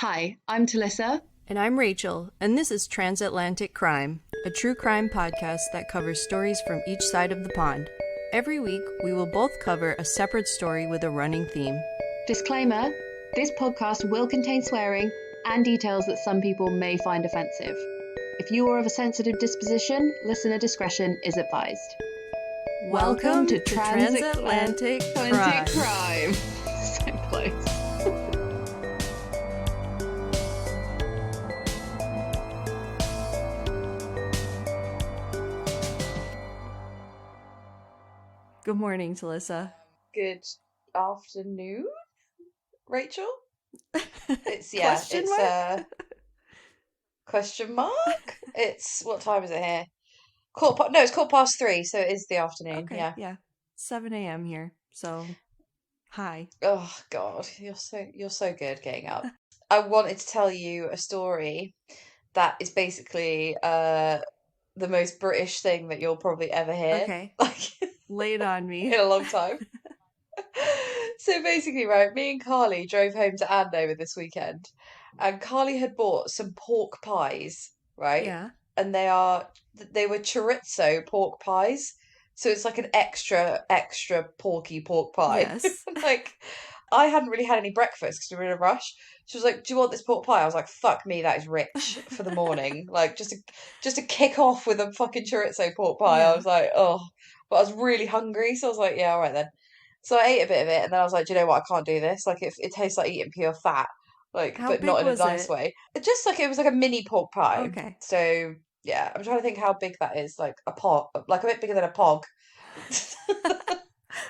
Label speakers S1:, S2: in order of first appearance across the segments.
S1: Hi, I'm Talicza.
S2: And I'm Rachael, and this is Transatlantic Crime, a true crime podcast that covers stories from each side of the pond. Every week, we will both cover a separate story with a running theme.
S1: Disclaimer, this podcast will contain swearing and details that some people may find offensive. If you are of a sensitive disposition, listener discretion is advised.
S2: Welcome to Transatlantic Crime.
S1: So close.
S2: Good morning, Talicza.
S3: Good afternoon, Rachael. It's question mark. It's what time is it here? It's 3:15, so it is the afternoon.
S2: Okay, yeah. 7 a.m. here. So, hi.
S3: Oh God, you're so good getting up. I wanted to tell you a story that is basically the most British thing that you'll probably ever hear.
S2: Okay.
S3: Like
S2: Lay it on me.
S3: in a long time. So basically, right, me and Carly drove home to Andover this weekend, and Carly had bought some pork pies, right?
S2: Yeah.
S3: And they were chorizo pork pies, so it's like an extra porky pork pie.
S2: Yes.
S3: Like, I hadn't really had any breakfast because we were in a rush. She was like, "Do you want this pork pie?" I was like, "Fuck me, that is rich for the morning." Like, just to kick off with a fucking chorizo pork pie.
S2: Yeah.
S3: I was like, oh, but I was really hungry, so I was like, yeah, all right then. So I ate a bit of it, and then I was like, do you know what? I can't do this. Like, it tastes like eating pure fat, like,
S2: How
S3: but
S2: big
S3: not in a
S2: was
S3: nice
S2: it?
S3: way. It was like a mini pork pie.
S2: Okay.
S3: So yeah, I'm trying to think how big that is. Like a pog, like a bit bigger than a pog.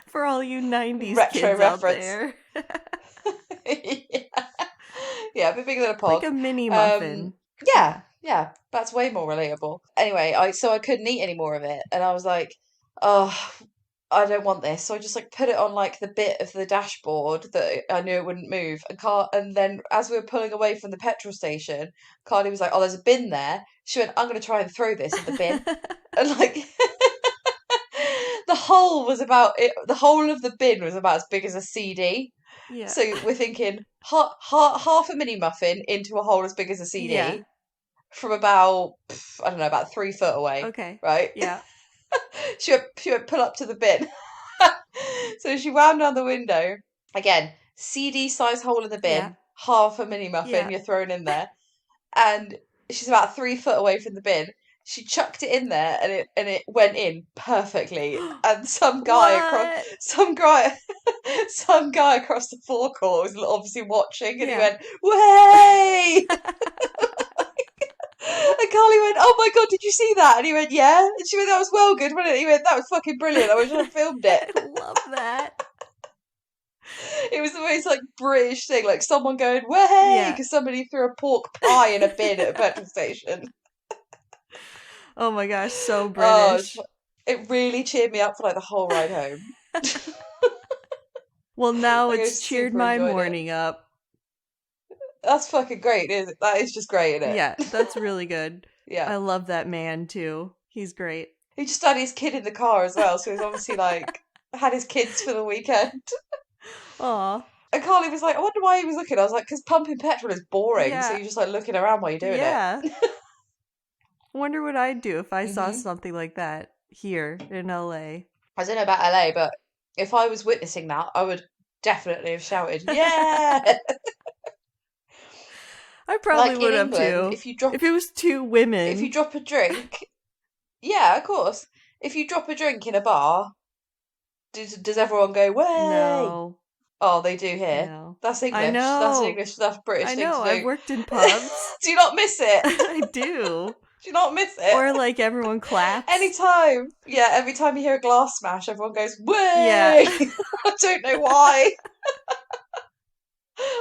S2: For all you 90s
S3: Retro
S2: kids
S3: reference.
S2: out there.
S3: Yeah, a bit bigger than a pog.
S2: Like a mini muffin.
S3: Yeah, that's way more relatable. Anyway, I couldn't eat any more of it, and I was like, oh, I don't want this. So I just like put it on like the bit of the dashboard that I knew it wouldn't move. And then as we were pulling away from the petrol station, Carly was like, "Oh, there's a bin there." She went, "I'm going to try and throw this in the bin," and like the hole of the bin was about as big as a CD.
S2: Yeah.
S3: So we're thinking half a mini muffin into a hole as big as a CD.
S2: Yeah.
S3: From about, I don't know, about 3 foot away.
S2: Okay.
S3: Right?
S2: Yeah.
S3: She went pull up to the bin. So she wound down the window. Again, CD size hole in the bin,
S2: Yeah.
S3: half a mini muffin you're throwing in there. And she's about 3 foot away from the bin. She chucked it in there and it went in perfectly. And some guy across the forecourt was obviously watching, and he went, "Way!" And Carly went, "Oh my God, did you see that?" And he went, "Yeah." And she went, "That was well good, wasn't it?" He went, "That was fucking brilliant. I wish I had filmed it."
S2: I love that.
S3: It was the most like British thing, like someone going, "Way!" because somebody threw a pork pie in a bin at a petrol station.
S2: Oh my gosh, so British.
S3: It really cheered me up for like the whole ride home.
S2: Well, now
S3: Like, I
S2: it's cheered
S3: super
S2: my
S3: enjoyed it.
S2: morning up.
S3: That's fucking great, isn't it? That is just great, isn't it?
S2: Yeah, that's really good.
S3: Yeah.
S2: I love that man too. He's great.
S3: He just had his kid in the car as well, so he's obviously like had his kids for the weekend.
S2: Aw.
S3: And Carly was like, "I wonder why he was looking." I was like, "Because pumping petrol is boring, so you're just like looking around while you're doing it."
S2: Yeah. I wonder what I'd do if I saw
S3: Mhm.
S2: something like that here in LA.
S3: I don't know about LA, but if I was witnessing that, I would definitely have shouted, "Yeah!"
S2: I probably
S3: Like in
S2: would have
S3: England,
S2: too. If it was two women.
S3: if you drop a drink, yeah, of course. If you drop a drink in a bar, does everyone go, "Way!"
S2: No.
S3: Oh, they do here.
S2: No.
S3: That's English.
S2: I know.
S3: That's English. That's British
S2: I
S3: thing
S2: know.
S3: to do.
S2: I've worked in pubs.
S3: Do you not miss it?
S2: I do.
S3: Do you not miss it?
S2: Or like everyone claps.
S3: Anytime. Yeah, every time you hear a glass smash, everyone goes, "Way!"
S2: Yeah.
S3: I don't know why.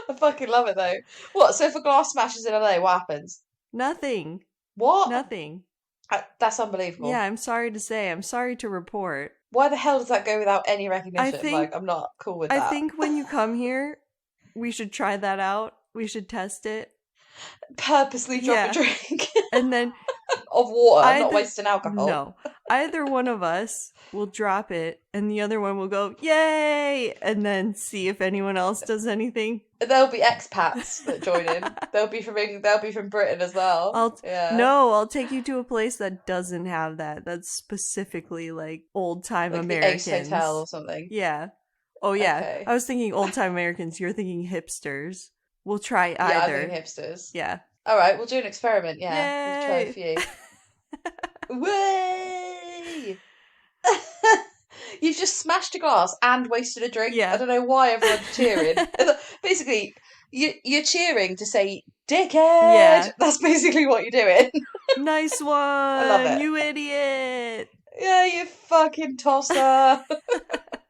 S3: I fucking love it though. What? So if a glass smashes in LA, what happens?
S2: Nothing.
S3: What?
S2: Nothing.
S3: That's unbelievable.
S2: Yeah, I'm sorry to say. I'm sorry to report.
S3: Why the hell does that go without any recognition?
S2: think-
S3: Like, I'm not cool with that.
S2: I think when you come here, we should try that out. We should test it.
S3: Purposely drop
S2: Yeah.
S3: a drink
S2: And then
S3: of water, not wasting alcohol.
S2: No. Either one of us will drop it and the other one will go, yay! And then see if anyone else does anything.
S3: There'll be expats that join in. They'll be from Britain as well.
S2: I'll take you to a place that doesn't have that. That's specifically like old-time
S3: like
S2: Americans.
S3: The Ace Hotel or something.
S2: Yeah. Oh yeah.
S3: Okay.
S2: I was thinking old-time Americans. You're thinking hipsters. We'll try either.
S3: Yeah, I'm thinking hipsters.
S2: Yeah.
S3: All right, we'll do an experiment. Yeah,
S2: Yay!
S3: we'll try a few. Way! You've just smashed a glass and wasted a drink.
S2: Yeah.
S3: I don't know why everyone's cheering. Basically, you're cheering to say "dickhead."
S2: Yeah.
S3: That's basically what you're doing.
S2: Nice one.
S3: I love it.
S2: You idiot.
S3: Yeah, you fucking tosser.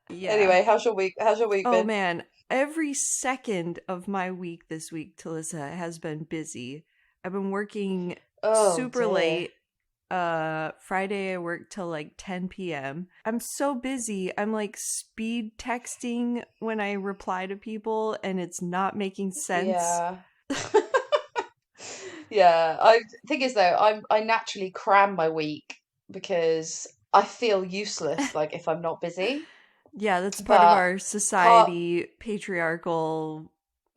S2: Yeah.
S3: Anyway, how's your week? Been?
S2: Oh man, every second of my week this week, Talicza, has been busy. I've been working super late. Friday I worked till like 10 p.m. I'm so busy. I'm like speed texting when I reply to people and it's not making sense.
S3: Yeah. Yeah. Thing is though, I naturally cram my week because I feel useless like if I'm not busy.
S2: Yeah, that's part of our society, patriarchal,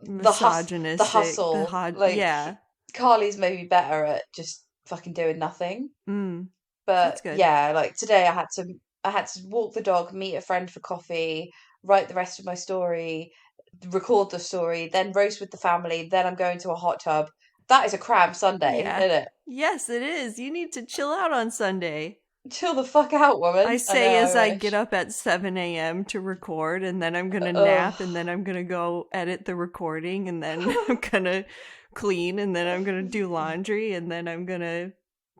S2: misogynistic.
S3: The hustle.
S2: Yeah.
S3: Carly's maybe better at just fucking doing nothing. But
S2: that's good.
S3: yeah, like today I had to walk the dog, meet a friend for coffee, write the rest of my story, record the story, then roast with the family, then I'm going to a hot tub. That is a cram Sunday, isn't it?
S2: Yes, it is. You need to chill out on Sunday.
S3: Chill the fuck out, woman.
S2: I say as I get up at 7 a.m. to record, and then I'm going to nap, and then I'm going to go edit the recording, and then I'm going to clean, and then I'm going to do laundry, and then I'm going to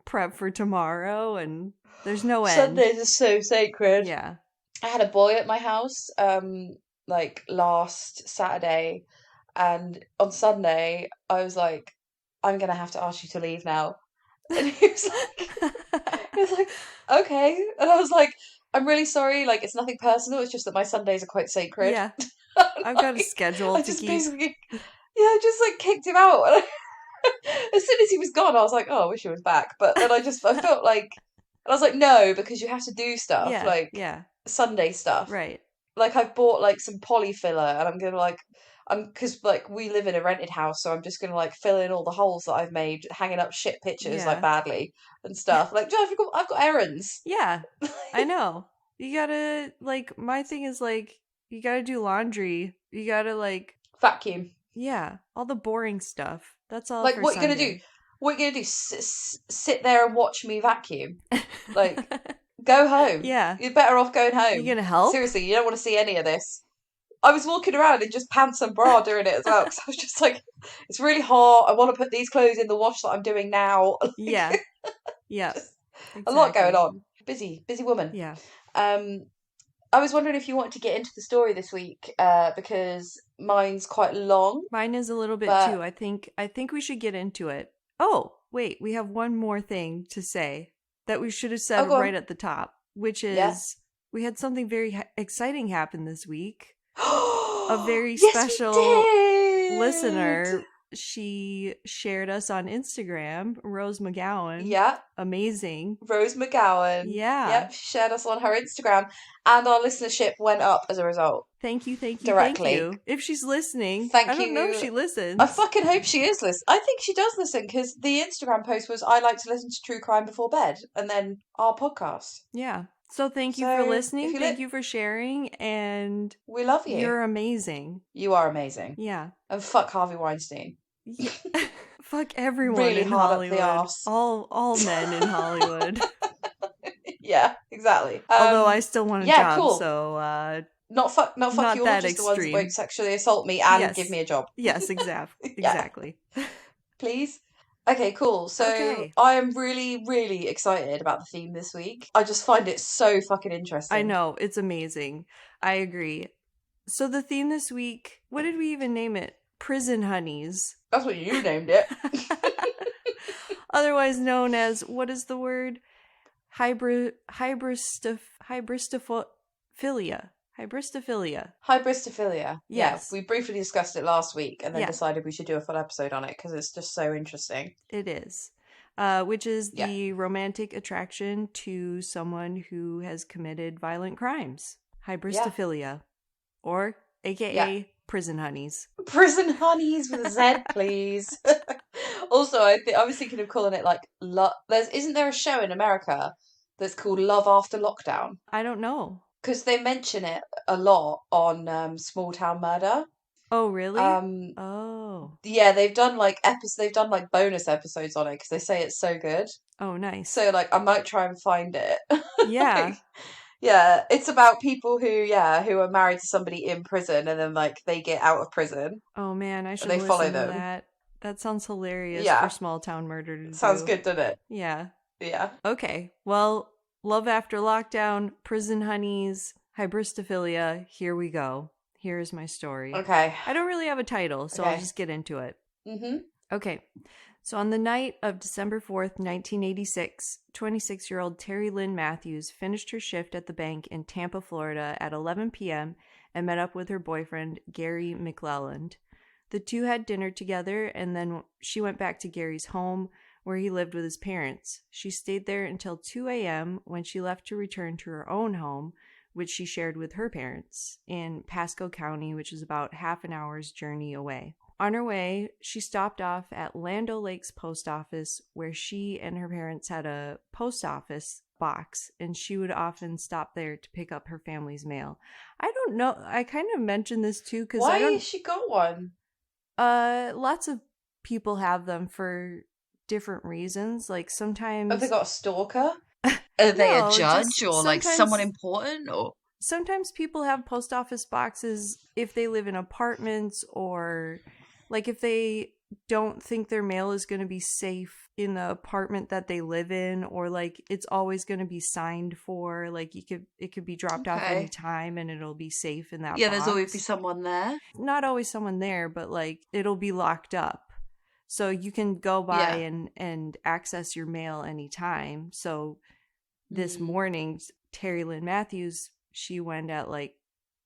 S2: prep for tomorrow, and there's no end.
S3: Sundays are so sacred.
S2: Yeah.
S3: I had a boy at my house, like last Saturday, and on Sunday, I was like, I'm going to have to ask you to leave now. And he was like, okay. And I was like, I'm really sorry. Like, it's nothing personal. It's just that my Sundays are quite sacred.
S2: Yeah. I've got a schedule to keep.
S3: I just like kicked him out. And as soon as he was gone, I was like, oh, I wish he was back. But then I felt like, and I was like, no, because you have to do stuff.
S2: Yeah,
S3: like Sunday stuff.
S2: Right.
S3: Like I've bought like some polyfiller and I'm going to because like we live in a rented house, so I'm just gonna like fill in all the holes that I've made, hanging up shit pictures like badly and stuff. Like I've got errands.
S2: Yeah, I know. You gotta like. My thing is like you gotta do laundry. You gotta like
S3: vacuum.
S2: Yeah, all the boring stuff. That's all.
S3: Like what you gonna do? What you gonna do? Sit there and watch me vacuum? Like go home.
S2: Yeah,
S3: you're better off going home.
S2: You gonna help?
S3: Seriously, you don't want to see any of this. I was walking around in just pants and bra doing it as well because I was just like, it's really hot. I want to put these clothes in the wash that I'm doing now.
S2: Yeah. Exactly.
S3: A lot going on. Busy woman.
S2: Yeah.
S3: I was wondering if you wanted to get into the story this week because mine's quite long.
S2: Mine is a little bit too. I think we should get into it. Oh, wait, we have one more thing to say that we should have said right at the top, which is we had something very exciting happen this week. A very special listener. She shared us on Instagram, Rose McGowan.
S3: Yeah.
S2: Amazing.
S3: Rose McGowan.
S2: Yeah.
S3: Yep, she shared us on her Instagram and our listenership went up as a result.
S2: Thank you.
S3: Directly.
S2: Thank you. If she's listening.
S3: I
S2: don't know if she listens.
S3: I fucking hope she is listening. I think she does listen because the Instagram post was, I like to listen to true crime before bed, and then our podcast.
S2: Yeah. So thank you for listening. Thank you for sharing. And
S3: we love you.
S2: You're amazing.
S3: You are amazing.
S2: Yeah.
S3: And fuck Harvey Weinstein.
S2: Yeah. Fuck everyone
S3: really
S2: in
S3: hard
S2: Hollywood.
S3: Up the arse.
S2: All men in Hollywood.
S3: Yeah, exactly.
S2: Although I still want a job,
S3: cool.
S2: So
S3: not fuck you all,
S2: that
S3: just
S2: extreme.
S3: The ones that won't sexually assault me and give me a job.
S2: Yes, exactly.
S3: Please. Okay, cool. So I am really, really excited about the theme this week. I just find it so fucking interesting.
S2: I know, it's amazing. I agree. So the theme this week, what did we even name it? Prison Honeys.
S3: That's what you named it.
S2: Otherwise known as, what is the word? Hybristophilia.
S3: Hybristophilia.
S2: Yes.
S3: Yeah, we briefly discussed it last week and then decided we should do a full episode on it because it's just so interesting.
S2: It is. which is the romantic attraction to someone who has committed violent crimes. Hybristophilia, or AKA prison honeys.
S3: Prison honeys with a Z, please. Also, I was thinking of calling it like isn't there a show in America that's called Love After Lockdown?
S2: I don't know.
S3: Because they mention it a lot on Small Town Murder.
S2: Oh, really?
S3: Yeah, they've done like bonus episodes on it because they say it's so good.
S2: Oh, nice.
S3: So like I might try and find it.
S2: Yeah.
S3: Yeah, it's about people who are married to somebody in prison and then like they get out of prison.
S2: Oh man, I should
S3: they
S2: listen
S3: follow
S2: to
S3: them.
S2: that. That sounds hilarious for Small Town Murder to do.
S3: Sounds good, doesn't it?
S2: Yeah.
S3: Yeah.
S2: Okay. Well, Love After Lockdown, Prison Honeys, Hybristophilia, here we go. Here's my story.
S3: Okay.
S2: I don't really have a title, so I'll just get into it.
S3: Mm-hmm.
S2: Okay. So on the night of December 4th, 1986, 26-year-old Terry Lynn Matthews finished her shift at the bank in Tampa, Florida at 11 p.m. and met up with her boyfriend, Gary McClelland. The two had dinner together, and then she went back to Gary's home, where he lived with his parents. She stayed there until 2 a.m. when she left to return to her own home, which she shared with her parents in Pasco County, which is about half an hour's journey away. On her way, she stopped off at Land O'Lakes post office, where she and her parents had a post office box, and she would often stop there to pick up her family's mail. I don't know. I kind of mentioned this too because
S3: why has she got one?
S2: Lots of people have them for different reasons. Like sometimes
S3: have they got a stalker? Are they a judge or like someone important? Or
S2: sometimes people have post office boxes if they live in apartments, or like if they don't think their mail is going to be safe in the apartment that they live in, or like it's always going to be signed for, like it could be dropped off anytime and it'll be safe in that box.
S3: There's always be someone there.
S2: Not always someone there, but like it'll be locked up. So you can go by and access your mail anytime. So this morning, Terry Lynn Matthews, she went at like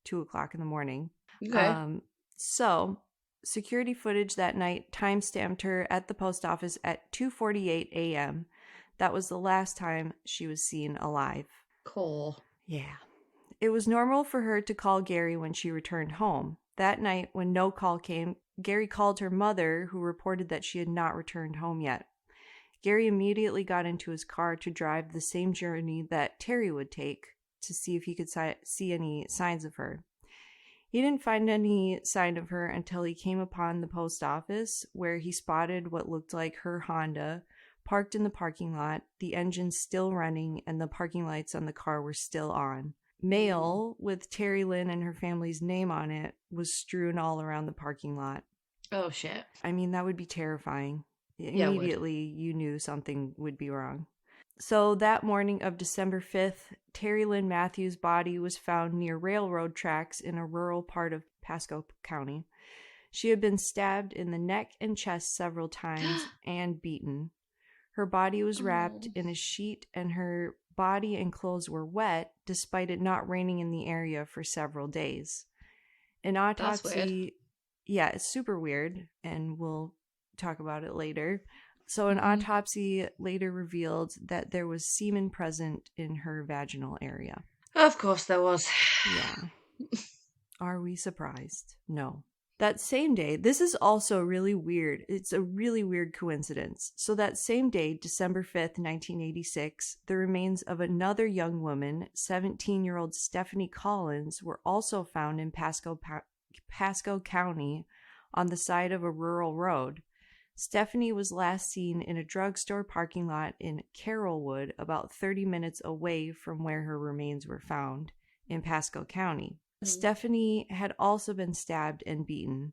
S2: 2:00 in the morning.
S3: Okay.
S2: So security footage that night timestamped her at the post office at 2:48 a.m. That was the last time she was seen alive.
S3: Cool.
S2: Yeah. It was normal for her to call Gary when she returned home. That night, when no call came, Gary called her mother, who reported that she had not returned home yet. Gary immediately got into his car to drive the same journey that Terry would take to see if he could see any signs of her. He didn't find any sign of her until he came upon the post office, where he spotted what looked like her Honda parked in the parking lot, the engine still running, and the parking lights on the car were still on. Mail with Terry Lynn and her family's name on it was strewn all around the parking lot.
S3: Oh, shit.
S2: I mean, that would be terrifying. Immediately, you knew something would be wrong. So that morning of December 5th, Terry Lynn Matthews' body was found near railroad tracks in a rural part of Pasco County. She had been stabbed in the neck and chest several times and beaten. Her body was wrapped in a sheet, and her body and clothes were wet, despite it not raining in the area for several days. An autopsy...
S3: That's weird.
S2: Yeah, it's super weird, and we'll talk about it later. So an autopsy later revealed that there was semen present in her vaginal area.
S3: Of course there was.
S2: Yeah. Are we surprised? No. That same day, this is also really weird. It's a really weird coincidence. So that same day, December 5th, 1986, the remains of another young woman, 17-year-old Stephanie Collins, were also found in Pasco County on the side of a rural road. Stephanie was last seen in a drugstore parking lot in Carrollwood, about 30 minutes away from where her remains were found in Pasco County. Stephanie had also been stabbed and beaten.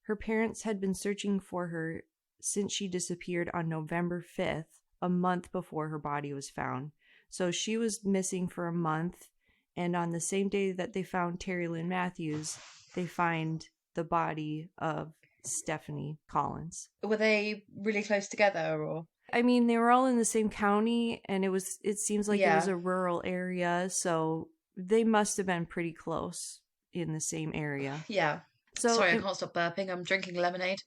S2: Her parents had been searching for her since she disappeared on November 5th, a month before her body was found. So she was missing for a month, and on the same day that they found Terry Lynn Matthews, they find the body of Stephanie Collins.
S3: Were they really close together, or?
S2: I mean, they were all in the same county, and it seems like it was a rural area, so they must have been pretty close in the same area.
S3: Yeah. So sorry, I can't stop burping. I'm drinking lemonade.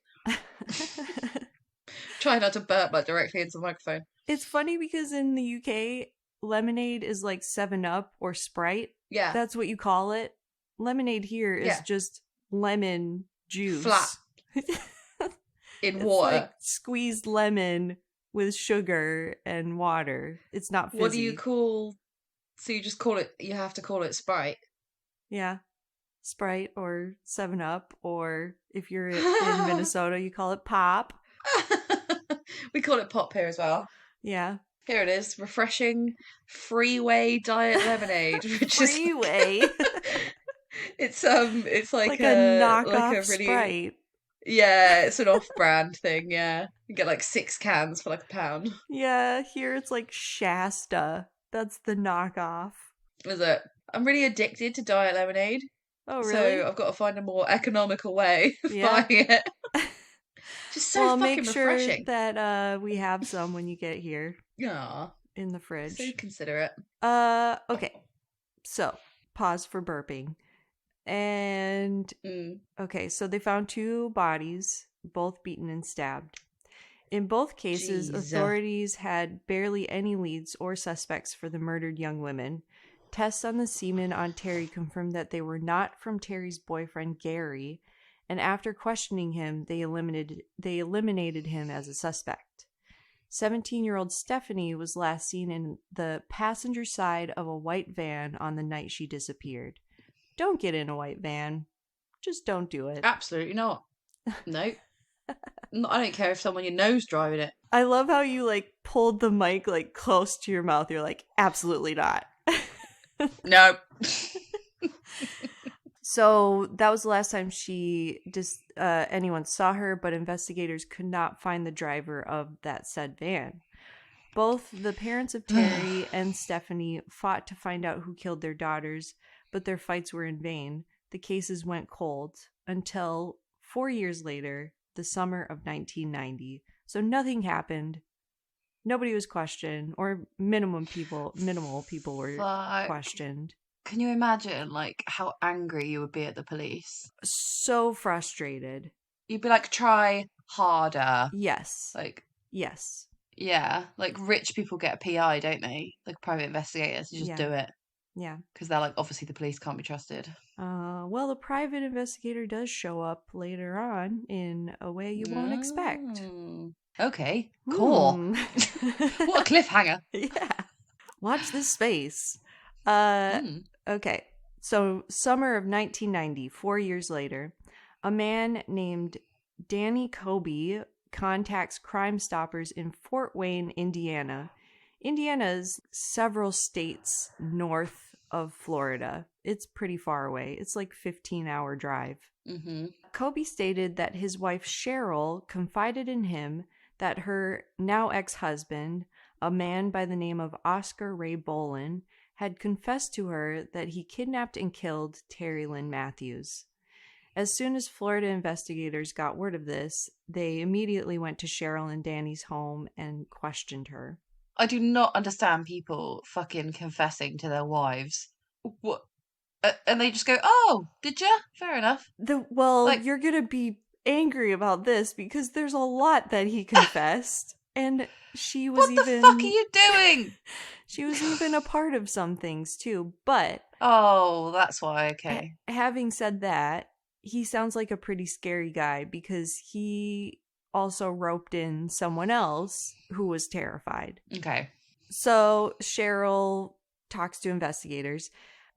S3: Try not to burp like directly into the microphone.
S2: It's funny because in the UK, lemonade is like 7-Up or Sprite.
S3: Yeah.
S2: That's what you call it. Lemonade here is just lemon juice.
S3: Flat. In water.
S2: It's like squeezed lemon with sugar and water. It's not fizzy.
S3: What do you call... So you just call it... You have to call it Sprite?
S2: Yeah. Sprite or 7-Up, or if you're in Minnesota, you call it Pop.
S3: We call it Pop here as well.
S2: Yeah.
S3: Here it is. Refreshing freeway diet lemonade.
S2: Freeway?
S3: It's like
S2: a knockoff
S3: like a really...
S2: Sprite.
S3: Yeah, it's an off-brand thing, yeah. You get like 6 cans for like £1.
S2: Yeah, here it's like Shasta. That's the knockoff.
S3: Is it? I'm really addicted to diet lemonade.
S2: Oh, really?
S3: So I've got to find a more economical way of buying it. Just so fucking
S2: make sure
S3: refreshing.
S2: that we have some when you get here.
S3: Yeah.
S2: In the fridge.
S3: So considerate.
S2: Okay. So, pause for burping. And okay, so they found 2 bodies, both beaten and stabbed. In both cases, authorities had barely any leads or suspects for the murdered young women. Tests on the semen on Terry confirmed that they were not from Terry's boyfriend Gary, and after questioning him, they eliminated him as a suspect. 17-year-old Stephanie was last seen in the passenger side of a white van on the night she disappeared. Don't get in a white van. Just don't do it.
S3: Absolutely not. No. I don't care if someone you know's driving it.
S2: I love how you like pulled the mic like close to your mouth. You're like, absolutely not.
S3: No.
S2: So that was the last time anyone saw her, but investigators could not find the driver of that said van. Both the parents of Terry and Stephanie fought to find out who killed their daughters, but their fights were in vain. The cases went cold until 4 years later, the summer of 1990. So nothing happened. Nobody was questioned, or minimal people were questioned.
S3: Can you imagine, like, how angry you would be at the police?
S2: So frustrated.
S3: You'd be like, try harder.
S2: Yes.
S3: Like,
S2: yes.
S3: Yeah. Like, rich people get a PI, don't they? Like, private investigators. You just do it.
S2: Yeah.
S3: Because they're like, obviously the police can't be trusted.
S2: Well, the private investigator does show up later on in a way you won't expect.
S3: Okay. Cool. What a cliffhanger.
S2: Yeah. Watch this space. Okay. So, summer of 1990, 4 years later, a man named Danny Kobe contacts Crime Stoppers in Fort Wayne, Indiana. Indiana is several states north of Florida. It's pretty far away. It's like 15-hour drive.
S3: Mm-hmm.
S2: Kobe stated that his wife Cheryl confided in him that her now ex-husband, a man by the name of Oscar Ray Bolin, had confessed to her that he kidnapped and killed Terry Lynn Matthews. As soon as Florida investigators got word of this, they immediately went to Cheryl and Danny's home and questioned her.
S3: I do not understand people fucking confessing to their wives. What? And they just go, "Oh, did you? Fair enough."
S2: You're gonna be angry about this because there's a lot that he confessed, and she was
S3: What the fuck are you doing?
S2: She was even a part of some things too. But
S3: that's why. Okay.
S2: Having said that, he sounds like a pretty scary guy because he also roped in someone else who was terrified.
S3: Okay.
S2: So Cheryl talks to investigators.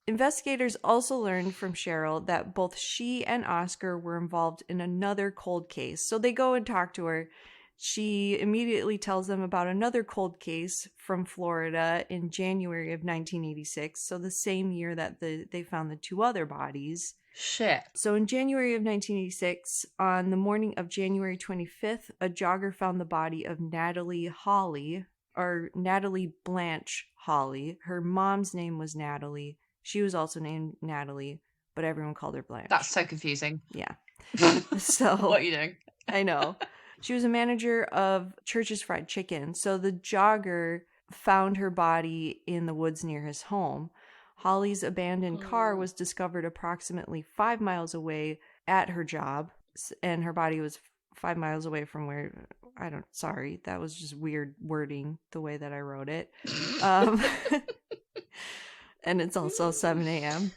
S2: Investigators also learned from Cheryl that both she and Oscar were involved in another cold case. So they go and talk to her. She immediately tells them about another cold case from Florida in January of 1986. So the same year that they found the 2 other bodies.
S3: Shit.
S2: So in January of 1986, on the morning of January 25th, a jogger found the body of Natalie Blanche Hawley. Her mom's name was Natalie. She was also named Natalie, but everyone called her Blanche.
S3: That's so confusing.
S2: Yeah. So
S3: what are you doing?
S2: I know. She was a manager of Church's Fried Chicken. So the jogger found her body in the woods near his home. Holly's abandoned car was discovered approximately 5 miles away at her job, and her body was 5 miles away from sorry, that was just weird wording the way that I wrote it. And it's also 7 a.m.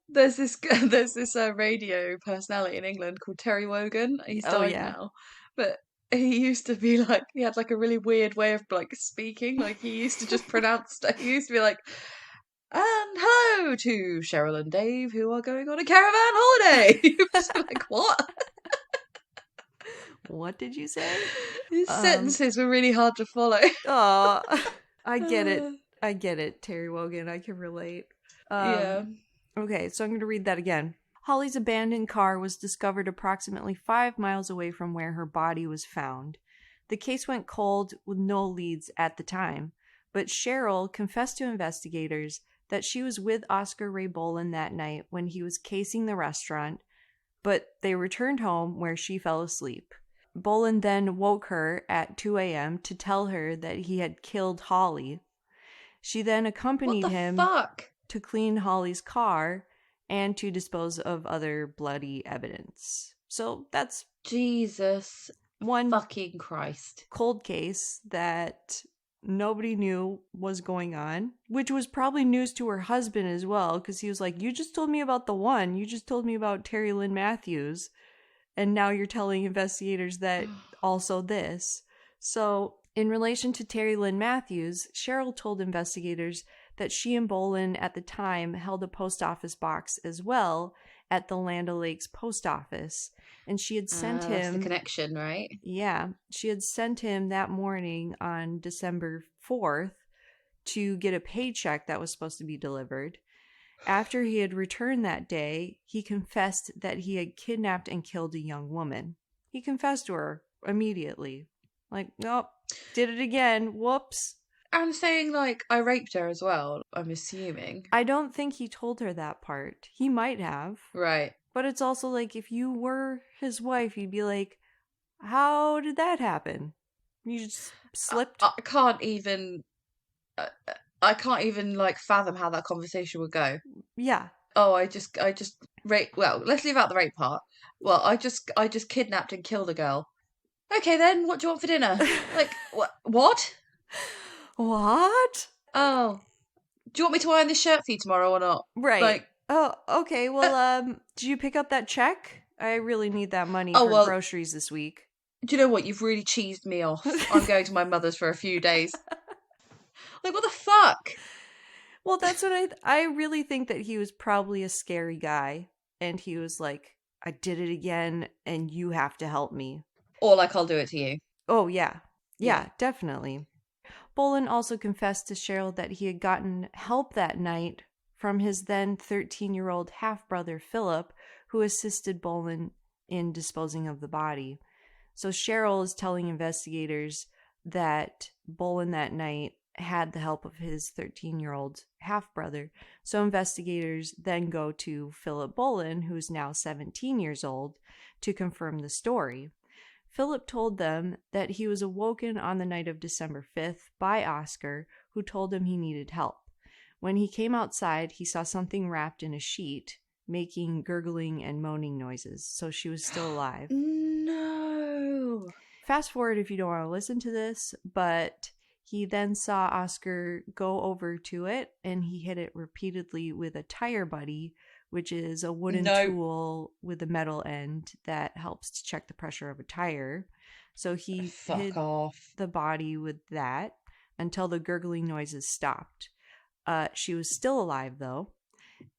S3: There's this radio personality in England called Terry Wogan. He's died now, but he used to be like, he had like a really weird way of like speaking. Like he used to just pronounce stuff. He used to be like, and hello to Cheryl and Dave who are going on a caravan holiday. He was like, what?
S2: What did you say?
S3: His sentences were really hard to follow.
S2: Oh, I get it, Terry Wogan. I can relate.
S3: Yeah.
S2: Okay, so I'm going to read that again. Holly's abandoned car was discovered approximately 5 miles away from where her body was found. The case went cold with no leads at the time, but Cheryl confessed to investigators that she was with Oscar Ray Bolin that night when he was casing the restaurant, but they returned home where she fell asleep. Bolin then woke her at 2 a.m. to tell her that he had killed Holly. She then accompanied him to clean Holly's car and to dispose of other bloody evidence. So that's
S3: Jesus
S2: one
S3: fucking Christ
S2: cold case that nobody knew was going on, which was probably news to her husband as well, because he was like, you just told me about the one, you just told me about Terry Lynn Matthews, and now you're telling investigators that also this. So in relation to Terry Lynn Matthews, Cheryl told investigators that she and Bolin at the time held a post office box as well at the Land O'Lakes post office. And she had sent him...
S3: That's the connection, right?
S2: Yeah. She had sent him that morning on December 4th to get a paycheck that was supposed to be delivered. After he had returned that day, he confessed that he had kidnapped and killed a young woman. He confessed to her immediately. Like, nope, did it again. Whoops.
S3: And saying, like, I raped her as well, I'm assuming.
S2: I don't think he told her that part. He might have.
S3: Right.
S2: But it's also like, if you were his wife, you'd be like, how did that happen? You just slipped?
S3: I can't even, like, fathom how that conversation would go.
S2: Yeah.
S3: Oh, I just raped, well, let's leave out the rape part. Well, I just kidnapped and killed a girl. Okay, then, what do you want for dinner? Like, what?
S2: What?
S3: Oh, do you want me to iron this shirt for you tomorrow or not?
S2: Right.
S3: Like,
S2: oh, okay. Well, did you pick up that check? I really need that money for groceries this week.
S3: Do you know what? You've really cheesed me off. I'm going to my mother's for a few days. Like, what the fuck?
S2: Well, that's what I really think that he was probably a scary guy. And he was like, I did it again and you have to help me.
S3: Or like, I'll do it to you.
S2: Oh, yeah. Yeah, definitely. Bolin also confessed to Cheryl that he had gotten help that night from his then 13-year-old half-brother Philip, who assisted Bolin in disposing of the body. So Cheryl is telling investigators that Bolin that night had the help of his 13-year-old half-brother. So investigators then go to Philip Bolin, who's now 17 years old, to confirm the story. Philip told them that he was awoken on the night of December 5th by Oscar, who told him he needed help. When he came outside, he saw something wrapped in a sheet, making gurgling and moaning noises, so she was still alive.
S3: No!
S2: Fast forward if you don't want to listen to this, but he then saw Oscar go over to it, and he hit it repeatedly with a tire buddy, which is a wooden tool with a metal end that helps to check the pressure of a tire. So he hit the body with that until the gurgling noises stopped. She was still alive, though.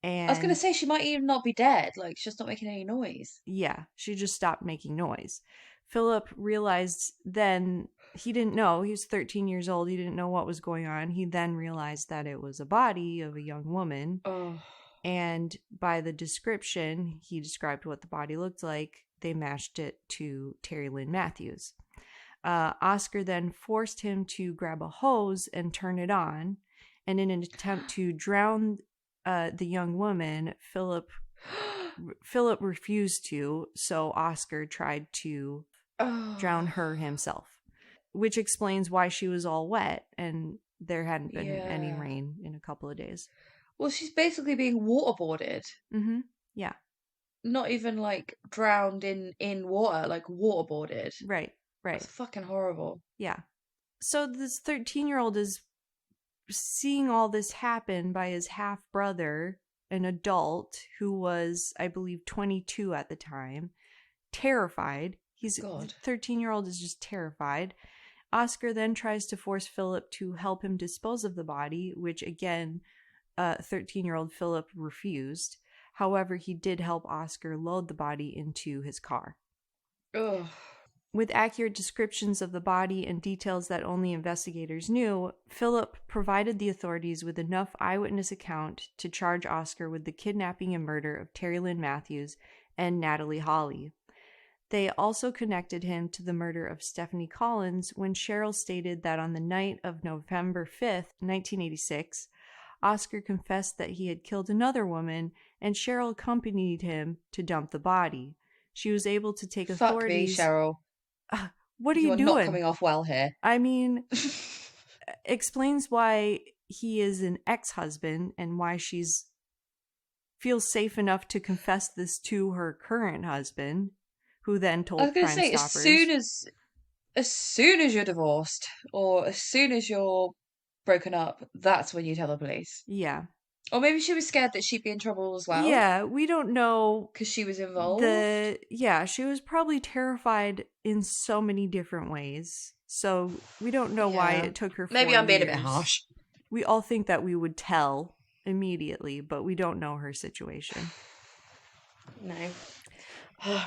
S2: And
S3: I was going to say, she might even not be dead. Like, she's just not making any noise.
S2: Yeah, she just stopped making noise. Philip realized then, he didn't know, he was 13 years old, he didn't know what was going on. He then realized that it was a body of a young woman.
S3: Oh.
S2: And by the description, he described what the body looked like. They matched it to Terry Lynn Matthews. Oscar then forced him to grab a hose and turn it on. And in an attempt to drown the young woman, Philip refused to. So Oscar tried to drown her himself, which explains why she was all wet and there hadn't been any rain in a couple of days.
S3: Well, she's basically being waterboarded.
S2: Mm-hmm. Yeah.
S3: Not even like drowned in water, like waterboarded.
S2: Right. Right.
S3: That's fucking horrible.
S2: Yeah. So this 13-year-old is seeing all this happen by his half-brother, an adult who was, I believe, 22 at the time, terrified. He's
S3: God.
S2: 13-year-old is just terrified. Oscar then tries to force Philip to help him dispose of the body, which again, 13-year-old Philip refused. However, he did help Oscar load the body into his car.
S3: Ugh.
S2: With accurate descriptions of the body and details that only investigators knew, Philip provided the authorities with enough eyewitness account to charge Oscar with the kidnapping and murder of Terry Lynn Matthews and Natalie Hawley. They also connected him to the murder of Stephanie Collins when Cheryl stated that on the night of November 5th, 1986, Oscar confessed that he had killed another woman, and Cheryl accompanied him to dump the body. She was able to take authorities...
S3: Fuck me, Cheryl.
S2: What are you doing?
S3: You are not coming off well here.
S2: I mean, explains why he is an ex-husband and why she's feels safe enough to confess this to her current husband, who then told Crime Stoppers.
S3: I was going to say, as soon as you're divorced or as soon as you're broken up, that's when you tell the police.
S2: Yeah.
S3: Or maybe she was scared that she'd be in trouble as well.
S2: Yeah, we don't know.
S3: Because she was involved.
S2: She was probably terrified in so many different ways. So we don't know why it took her 4 years.
S3: Maybe I'm being a bit harsh.
S2: We all think that we would tell immediately, but we don't know her situation.
S3: No.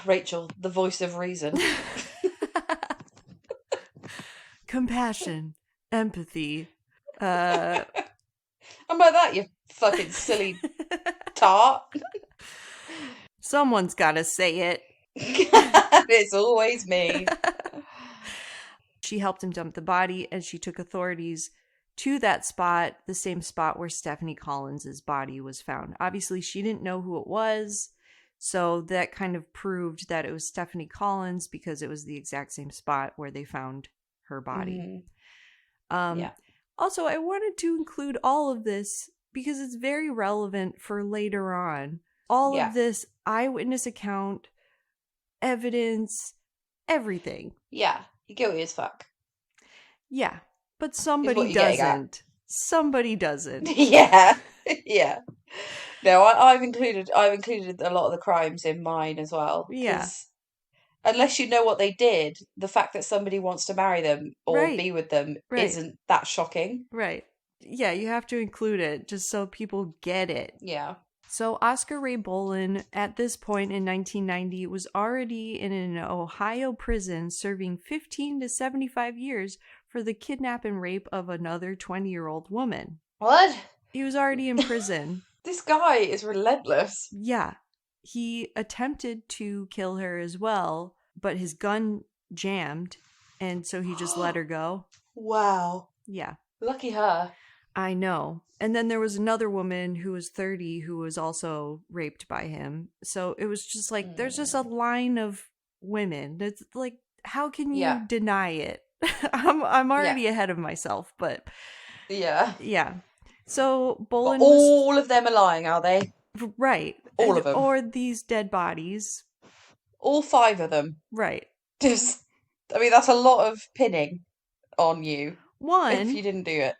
S3: Rachael, the voice of reason.
S2: Compassion, empathy.
S3: I'm like that, you fucking silly tart.
S2: Someone's got to say it.
S3: It's always me.
S2: She helped him dump the body, and she took authorities to that spot, the same spot where Stephanie Collins' body was found. Obviously, she didn't know who it was, so that kind of proved that it was Stephanie Collins because it was the exact same spot where they found her body. Mm-hmm. Also, I wanted to include all of this because it's very relevant for later on. All of this eyewitness account, evidence, everything.
S3: Yeah, you're guilty as fuck.
S2: Yeah, but somebody doesn't. Somebody doesn't.
S3: Yeah. No, I've included a lot of the crimes in mine as well.
S2: Yeah.
S3: Unless you know what they did, the fact that somebody wants to marry them or be with them isn't that shocking.
S2: Right. Yeah, you have to include it just so people get it.
S3: Yeah.
S2: So Oscar Ray Bolin, at this point in 1990, was already in an Ohio prison serving 15 to 75 years for the kidnap and rape of another 20-year-old woman.
S3: What?
S2: He was already in prison.
S3: This guy is relentless.
S2: Yeah. He attempted to kill her as well, but his gun jammed, and so he just let her go.
S3: Wow.
S2: Yeah.
S3: Lucky her.
S2: I know. And then there was another woman who was 30 who was also raped by him. So it was just like, there's just a line of women. It's like, how can you deny it? I'm already ahead of myself, but... Yeah. Yeah. So Bolin
S3: all of them are lying, are they?
S2: Right.
S3: All of them.
S2: Or these dead bodies.
S3: All 5 of them.
S2: Right.
S3: That's a lot of pinning on you. If you didn't do it.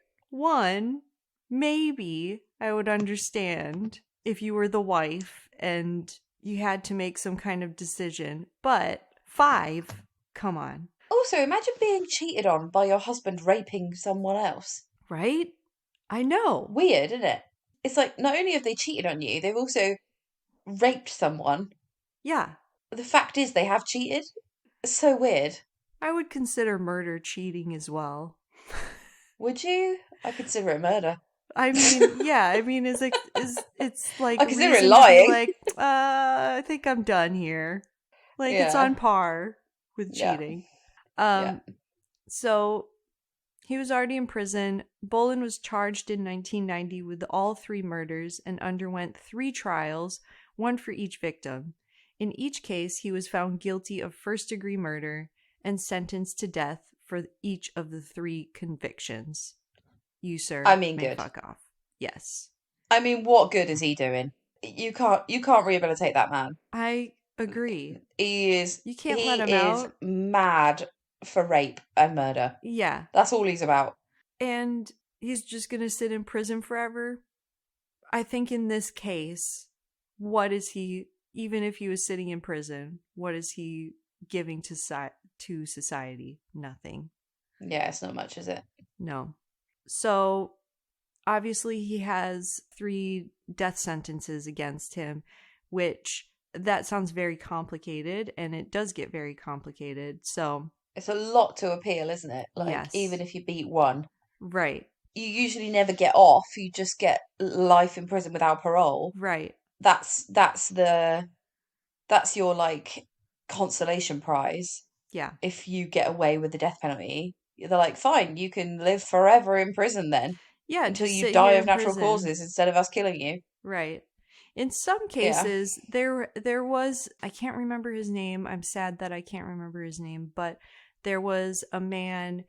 S2: Maybe I would understand if you were the wife and you had to make some kind of decision. But 5, come on.
S3: Also, imagine being cheated on by your husband raping someone else.
S2: Right? I know.
S3: Weird, isn't it? It's like, not only have they cheated on you, they've also raped someone.
S2: Yeah.
S3: The fact is they have cheated. It's so weird.
S2: I would consider murder cheating as well.
S3: Would you? I consider it murder.
S2: I mean, yeah. I mean, it's like
S3: I consider it lying.
S2: Like, I think I'm done here. Like, it's on par with cheating. So he was already in prison. Bolin was charged in 1990 with all 3 murders and underwent 3 trials, 1 for each victim. In each case, he was found guilty of first-degree murder and sentenced to death for each of the 3 convictions. You, sir, may
S3: good.
S2: Fuck off. Yes.
S3: I mean, what good is he doing? You can't rehabilitate that man.
S2: I agree.
S3: You
S2: can't let him out.
S3: He is mad for rape and murder.
S2: Yeah.
S3: That's all he's about.
S2: And he's just going to sit in prison forever. I think in this case, what is he, even if he was sitting in prison, what is he giving to society? Nothing.
S3: Yeah, it's not much, is it?
S2: No. So obviously he has 3 death sentences against him, which that sounds very complicated, and it does get very complicated. So
S3: it's a lot to appeal, isn't it? Like,
S2: yes.
S3: Even if you beat one.
S2: Right.
S3: You usually never get off. You just get life in prison without parole.
S2: Right.
S3: That's your like consolation prize.
S2: Yeah.
S3: If you get away with the death penalty, they're like, fine, you can live forever in prison then.
S2: Yeah,
S3: until you die of natural causes instead of us killing you.
S2: Right. In some cases, there was, I can't remember his name. I'm sad that I can't remember his name, but there was a man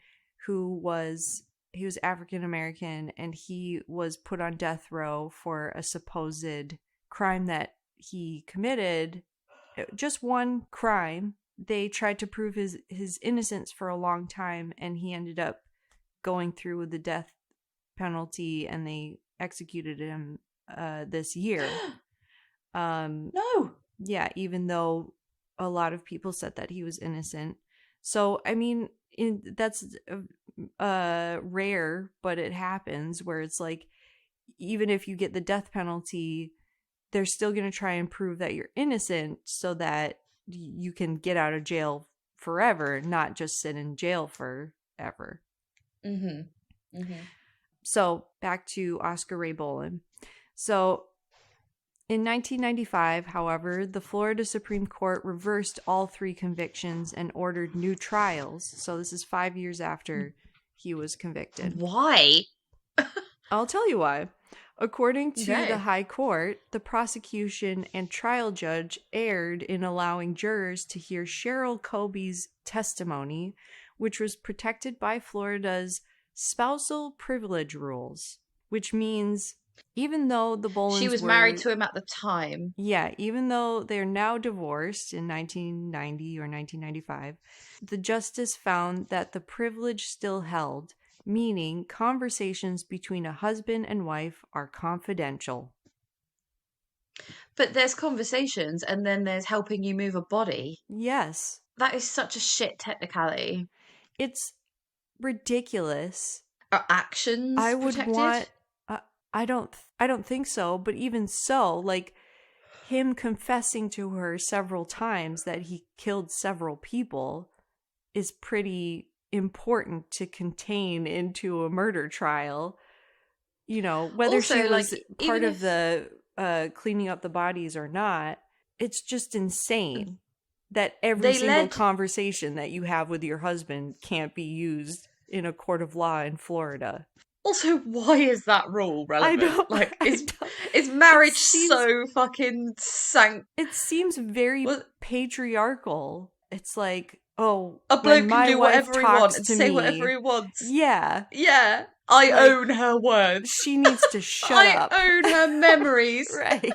S2: who was African American, and he was put on death row for a supposed crime that he committed. Just one crime. They tried to prove his innocence for a long time, and he ended up going through with the death penalty, and they executed him this year.
S3: No.
S2: Yeah, even though a lot of people said that he was innocent. So, I mean, that's rare, but it happens where it's like, even if you get the death penalty, they're still going to try and prove that you're innocent so that you can get out of jail forever, not just sit in jail forever.
S3: Mm-hmm. Mm-hmm.
S2: So back to Oscar Ray Bolin. So in 1995, however, the Florida Supreme Court reversed all 3 convictions and ordered new trials. So this is 5 years after he was convicted.
S3: Why?
S2: I'll tell you why. According to the High Court, the prosecution and trial judge erred in allowing jurors to hear Cheryl Colby's testimony, which was protected by Florida's spousal privilege rules, which means even though the Bolins
S3: she was married to him at the time.
S2: Yeah, even though they're now divorced in 1990 or 1995, the justice found that the privilege still held, meaning conversations between a husband and wife are confidential.
S3: But there's conversations, and then there's helping you move a body.
S2: Yes.
S3: That is such a shit technicality.
S2: It's ridiculous.
S3: Are actions
S2: I would
S3: protected?
S2: want... I don't think so, but even so, like, him confessing to her several times that he killed several people is pretty important to contain into a murder trial. You know, whether also, she was part of the cleaning up the bodies or not, it's just insane that every single conversation that you have with your husband can't be used in a court of law in Florida.
S3: Also, why is that rule relevant? Is marriage so fucking sank?
S2: It seems very patriarchal. It's like, oh,
S3: a bloke can do whatever he wants and say whatever he wants.
S2: Yeah.
S3: Yeah. I own her words.
S2: She needs to shut up.
S3: I own her memories.
S2: Right.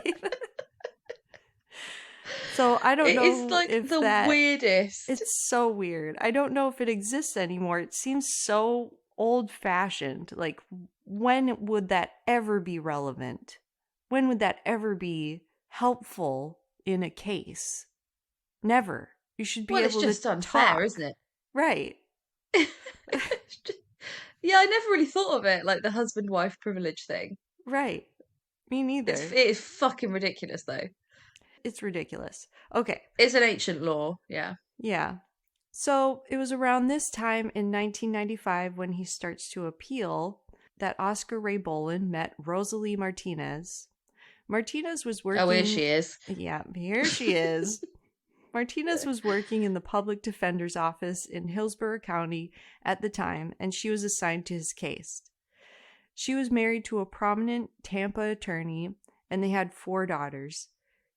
S2: So I don't know
S3: it's like
S2: if
S3: the weirdest.
S2: It's so weird. I don't know if it exists anymore. It seems so old-fashioned. Like, when would that ever be relevant? When would that ever be helpful in a case? Never. You should be able to talk.
S3: It's just unfair, isn't it?
S2: Right.
S3: Yeah, I never really thought of it like the husband-wife privilege thing.
S2: Right. Me neither.
S3: It is fucking ridiculous, though.
S2: It's ridiculous. Okay.
S3: It's an ancient law, yeah.
S2: Yeah. So it was around this time in 1995 when he starts to appeal that Oscar Ray Bolin met Rosalie Martinez. Martinez was working...
S3: Oh, here she is.
S2: Yeah, here she is. Martinez was working in the public defender's office in Hillsborough County at the time, and she was assigned to his case. She was married to a prominent Tampa attorney, and they had 4 daughters.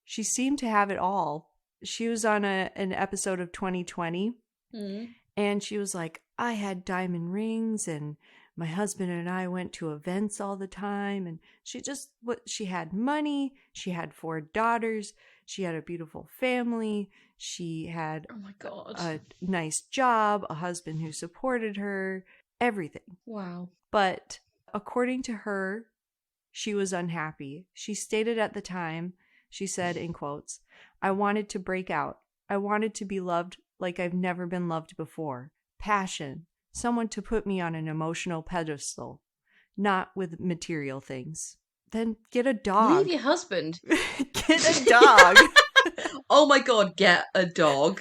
S2: She seemed to have it all. She was on an episode of 2020, and she was like, I had diamond rings, and my husband and I went to events all the time, and she had money, she had 4 daughters, She had a beautiful family. She had
S3: Oh my God.
S2: a nice job, a husband who supported her, everything.
S3: Wow.
S2: But according to her, she was unhappy. She stated at the time, she said in quotes, "I wanted to break out. I wanted to be loved like I've never been loved before. Passion. Someone to put me on an emotional pedestal. Not with material things." Then get a dog.
S3: Leave your husband.
S2: Get a dog.
S3: Oh my God, get a dog.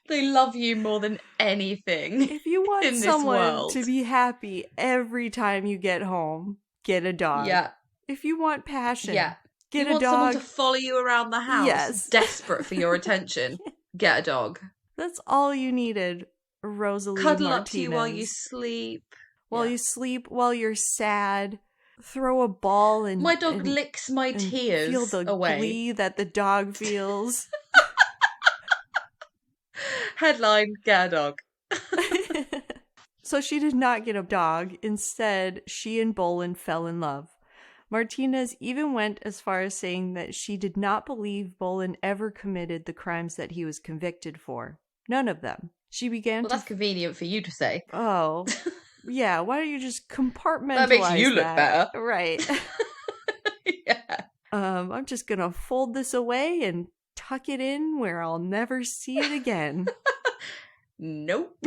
S3: They love you more than anything.
S2: If you want
S3: in
S2: someone
S3: this world
S2: to be happy every time you get home, get a dog.
S3: Yeah.
S2: If you want passion,
S3: Yeah.
S2: get
S3: you
S2: a
S3: want
S2: dog.
S3: someone to follow you around the house,
S2: Yes.
S3: desperate for your attention, get a dog.
S2: That's all you needed, Rosalie
S3: Cuddle
S2: Martinez.
S3: up to you while you sleep.
S2: While you sleep, while you're sad. Throw a ball and
S3: my dog licks my tears
S2: feel the
S3: away.
S2: glee that the dog feels.
S3: Headline, get a dog.
S2: So she did not get a dog. Instead, she and Bolin fell in love. Martinez even went as far as saying that she did not believe Bolin ever committed the crimes that he was convicted for. None of them. She began
S3: that's convenient for you to say.
S2: Oh. Yeah, why don't you just compartmentalize
S3: that? Makes you look better.
S2: Right.
S3: Yeah.
S2: I'm just gonna fold this away and tuck it in where I'll never see it again.
S3: Nope.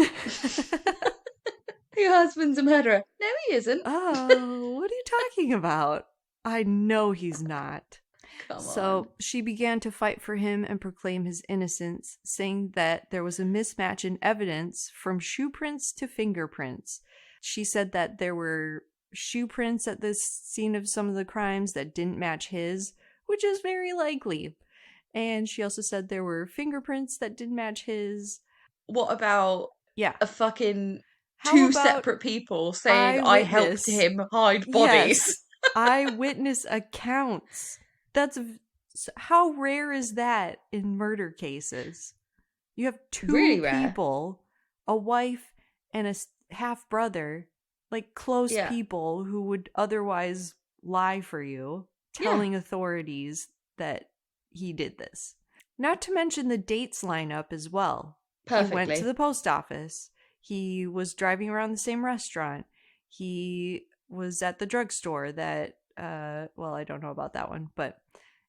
S3: Your husband's a murderer. No, he isn't.
S2: Oh, what are you talking about? I know he's not.
S3: Come
S2: So
S3: on.
S2: she began to fight for him and proclaim his innocence, saying that there was a mismatch in evidence from shoe prints to fingerprints. She said that there were shoe prints at the scene of some of the crimes that didn't match his, which is very likely. And she also said there were fingerprints that didn't match his.
S3: What about a fucking two separate people saying I helped him hide bodies?
S2: Yes, eyewitness accounts. That's how rare is that in murder cases? You have two
S3: really
S2: people, a wife and a half brother, like close people who would otherwise lie for you, telling authorities that he did this. Not to mention the dates line up as well.
S3: Perfectly.
S2: He went to the post office. He was driving around the same restaurant. He was at the drugstore that, well, I don't know about that one, but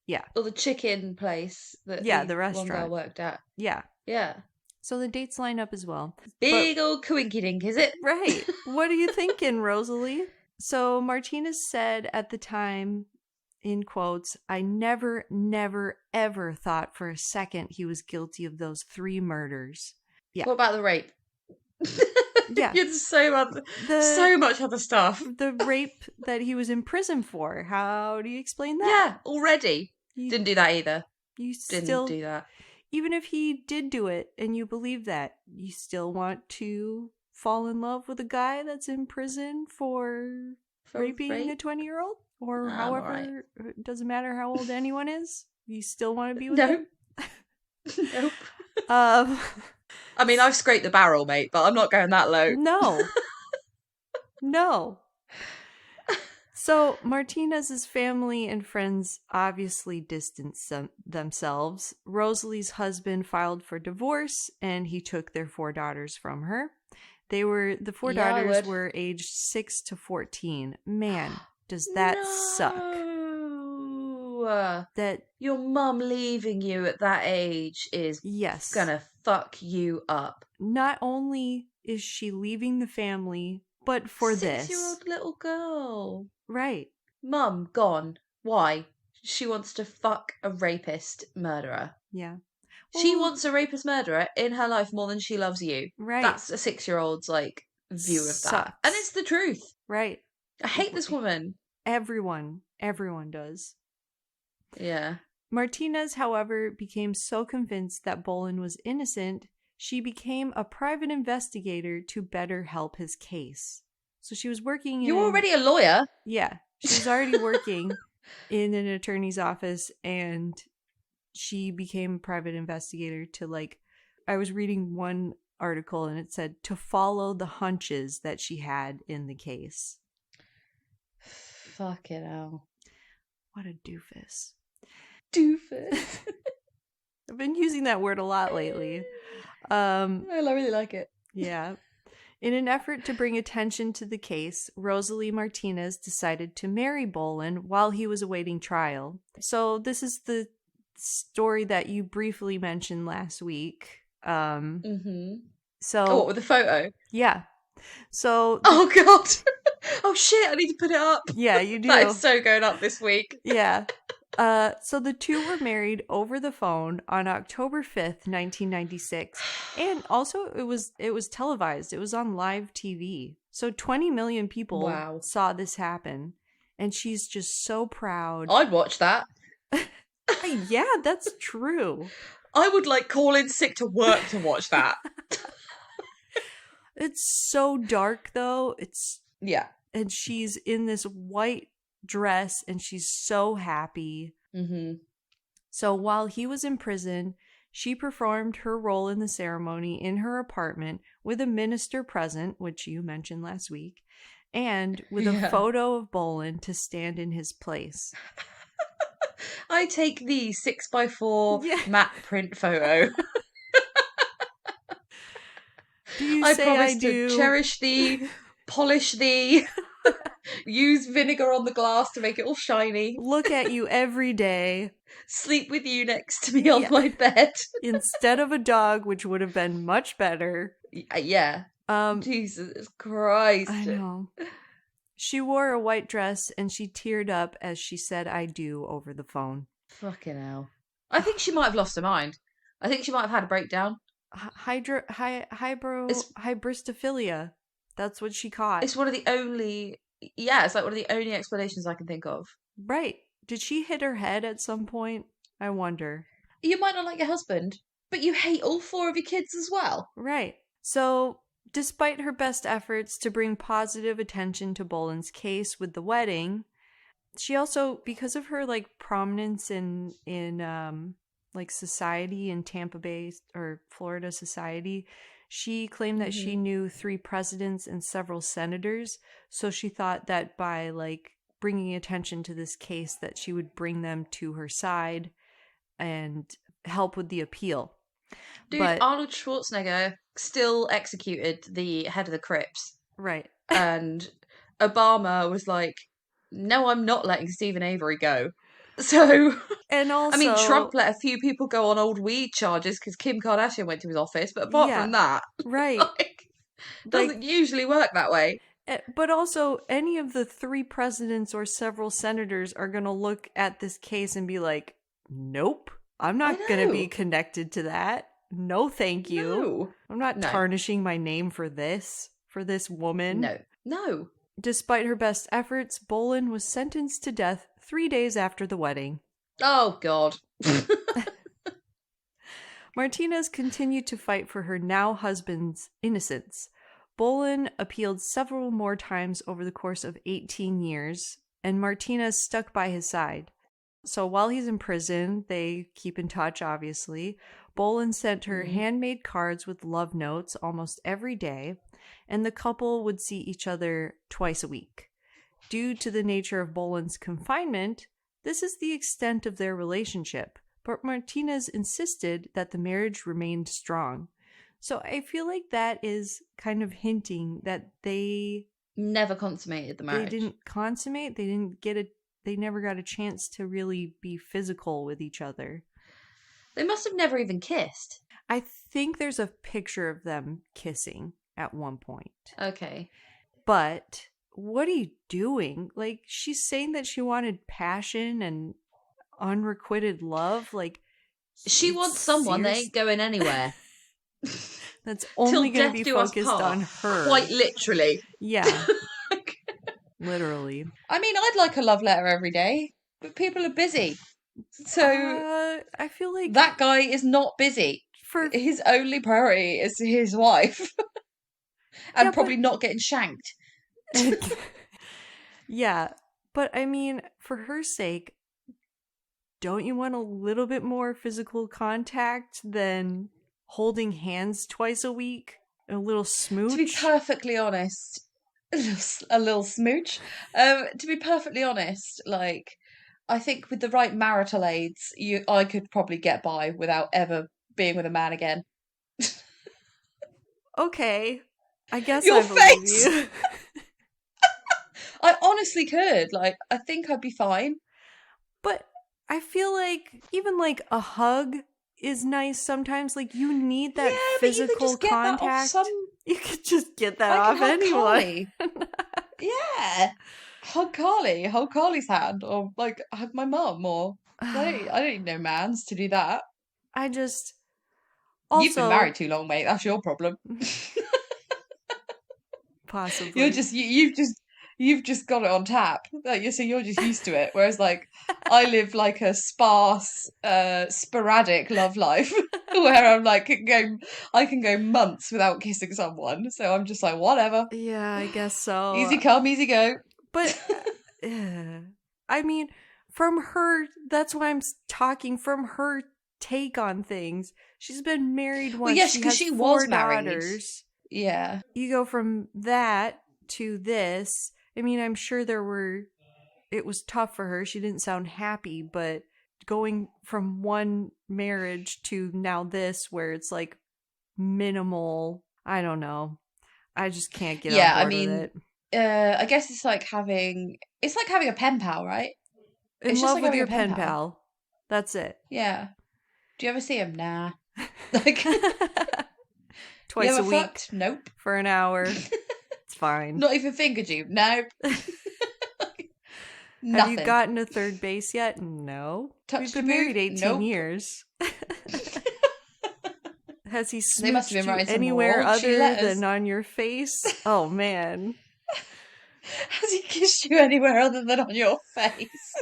S2: yeah.
S3: Or the chicken place that
S2: the restaurant.
S3: one girl worked at.
S2: Yeah.
S3: Yeah.
S2: So the dates line up as well.
S3: Big old coinky dink, is it?
S2: Right. What are you thinking, Rosalie? So Martinez said at the time, in quotes, "I never, never, ever thought for a second he was guilty of those 3 murders." Yeah.
S3: What about the rape?
S2: Yeah.
S3: It's so much other stuff.
S2: The rape that he was in prison for. How do you explain that?
S3: Yeah, already. Didn't do that either.
S2: You
S3: Didn't
S2: still
S3: do that.
S2: Even if he did do it and you believe that, you still want to fall in love with a guy that's in prison for raping a 20-year-old? Or however, it doesn't matter how old anyone is. You still want to be with him?
S3: Nope.
S2: I
S3: mean, I've scraped the barrel, mate, but I'm not going that low.
S2: No. No. So Martinez's family and friends obviously distanced themselves. Rosalie's husband filed for divorce, and he took their 4 daughters from her. The 4 daughters were aged 6 to 14. Man, does that suck? That
S3: your mum leaving you at that age is gonna fuck you up.
S2: Not only is she leaving the family, but for this
S3: 6-year-old little girl.
S2: Right.
S3: Mum gone. Why? She wants to fuck a rapist murderer.
S2: Yeah.
S3: She wants a rapist murderer in her life more than she loves you.
S2: Right.
S3: That's a 6-year-old's view of that. And it's the truth.
S2: Right.
S3: I hate this woman.
S2: Everyone does.
S3: Yeah.
S2: Martinez, however, became so convinced that Bolin was innocent, she became a private investigator to better help his case. So she was working
S3: You're already a lawyer.
S2: Yeah. She was already working in an attorney's office, and she became a private investigator to I was reading one article and it said to follow the hunches that she had in the case.
S3: Fucking hell.
S2: What a doofus.
S3: Doofus.
S2: I've been using that word a lot lately.
S3: I really like it.
S2: Yeah. In an effort to bring attention to the case, Rosalie Martinez decided to marry Bolin while he was awaiting trial. So this is the story that you briefly mentioned last week. So
S3: what, with the photo?
S2: Yeah. So
S3: oh God. Oh shit, I need to put it up.
S2: Yeah, you do.
S3: That is so going up this week.
S2: Yeah. So the two were married over the phone on October 5th, 1996. And also it was televised. It was on live TV. So 20 million people saw this happen. And she's just so proud.
S3: I'd watch that.
S2: Yeah, that's true.
S3: I would call in sick to work to watch that.
S2: It's so dark though.
S3: Yeah.
S2: And she's in this white dress and she's so happy. So while he was in prison, she performed her role in the ceremony in her apartment with a minister present, which you mentioned last week, and with a photo of Bolin to stand in his place.
S3: I take the 6x4 matte print photo.
S2: Do you
S3: I
S2: say
S3: promise
S2: I do?
S3: To cherish thee, polish thee, use vinegar on the glass to make it all shiny.
S2: Look at you every day.
S3: Sleep with you next to me on my bed.
S2: Instead of a dog, which would have been much better.
S3: Yeah. Jesus Christ.
S2: I know. She wore a white dress and she teared up as she said I do over the phone.
S3: Fucking hell. I think she might have lost her mind. I think she might have had a breakdown.
S2: Hybristophilia. That's what she caught.
S3: It's one of the only... Yeah, it's one of the only explanations I can think of.
S2: Right. Did she hit her head at some point? I wonder.
S3: You might not like your husband, but you hate all 4 of your kids as well.
S2: Right. So, despite her best efforts to bring positive attention to Bolin's case with the wedding, she also, because of her prominence in society in Tampa Bay or Florida society, she claimed that she knew 3 presidents and several senators. So she thought that by bringing attention to this case that she would bring them to her side and help with the appeal.
S3: Dude, Arnold Schwarzenegger still executed the head of the Crips.
S2: Right.
S3: And Obama was like, no, I'm not letting Stephen Avery go. So,
S2: and also,
S3: I mean, Trump let a few people go on old weed charges because Kim Kardashian went to his office. But apart from that,
S2: right,
S3: doesn't usually work that way.
S2: But also, any of the 3 presidents or several senators are going to look at this case and be like, nope, I'm not going to be connected to that. No, thank you.
S3: No.
S2: I'm not tarnishing my name for this woman.
S3: No.
S2: Despite her best efforts, Bolin was sentenced to death 3 days after the wedding.
S3: Oh, God.
S2: Martinez continued to fight for her now husband's innocence. Bolin appealed several more times over the course of 18 years, and Martinez stuck by his side. So while he's in prison, they keep in touch, obviously. Bolin sent her handmade cards with love notes almost every day, and the couple would see each other twice a week. Due to the nature of Bolin's confinement, this is the extent of their relationship, but Martinez insisted that the marriage remained strong. So I feel like that is kind of hinting that they
S3: never consummated the marriage.
S2: They didn't consummate. They never got a chance to really be physical with each other.
S3: They must have never even kissed.
S2: I think there's a picture of them kissing at one point.
S3: Okay.
S2: But what are you doing? She's saying that she wanted passion and unrequited love.
S3: She wants someone that ain't going anywhere.
S2: That's only going to be focused on her.
S3: Quite literally.
S2: Yeah. Literally.
S3: I mean, I'd like a love letter every day, but people are busy. So
S2: I feel like
S3: that guy is not busy. His only priority is his wife. And probably not getting shanked.
S2: Yeah. But I mean, for her sake, don't you want a little bit more physical contact than holding hands twice a week? A little smooch?
S3: To be perfectly honest, a little smooch. To be perfectly honest, I think with the right marital aids, I could probably get by without ever being with a man again.
S2: Okay. I guess
S3: Your
S2: I believe
S3: face!
S2: you.
S3: I honestly could. Like, I think I'd be fine.
S2: But I feel like even like a hug is nice sometimes. Like you need that physical contact.
S3: That off some...
S2: You could just get that off anyone.
S3: Carly. Yeah. Hug Carly. Hold Carly's hand. Or like hug my mum. Or I don't need no mans to do that.
S2: I just
S3: also... You've been married too long, mate. That's your problem.
S2: Possibly.
S3: You've just got it on tap. Like, so you're just used to it. Whereas like I live like a sparse, sporadic love life where I'm like I can go months without kissing someone. So I'm just like, whatever.
S2: Yeah, I guess so.
S3: Easy come, easy go.
S2: But I mean, from her, that's why I'm talking from her take on things. She's been married once. Well, yes, because she was married.
S3: Yeah.
S2: You go from that to this. I mean, I'm sure it was tough for her. She didn't sound happy, but going from one marriage to now this, where it's like minimal, I don't know. I just can't get on board with it.
S3: I guess it's like having a pen pal, right?
S2: In love with your pen pal. That's it.
S3: Yeah. Do you ever see him? Nah. Like
S2: twice a week.
S3: Fucked? Nope.
S2: For an hour. It's fine.
S3: Not even fingered you? Nope.
S2: Have you gotten to third base yet? No.
S3: We've
S2: been married 18 years. Has he smooched you anywhere other than on your face? Oh, man.
S3: Has he kissed you anywhere other than on your face?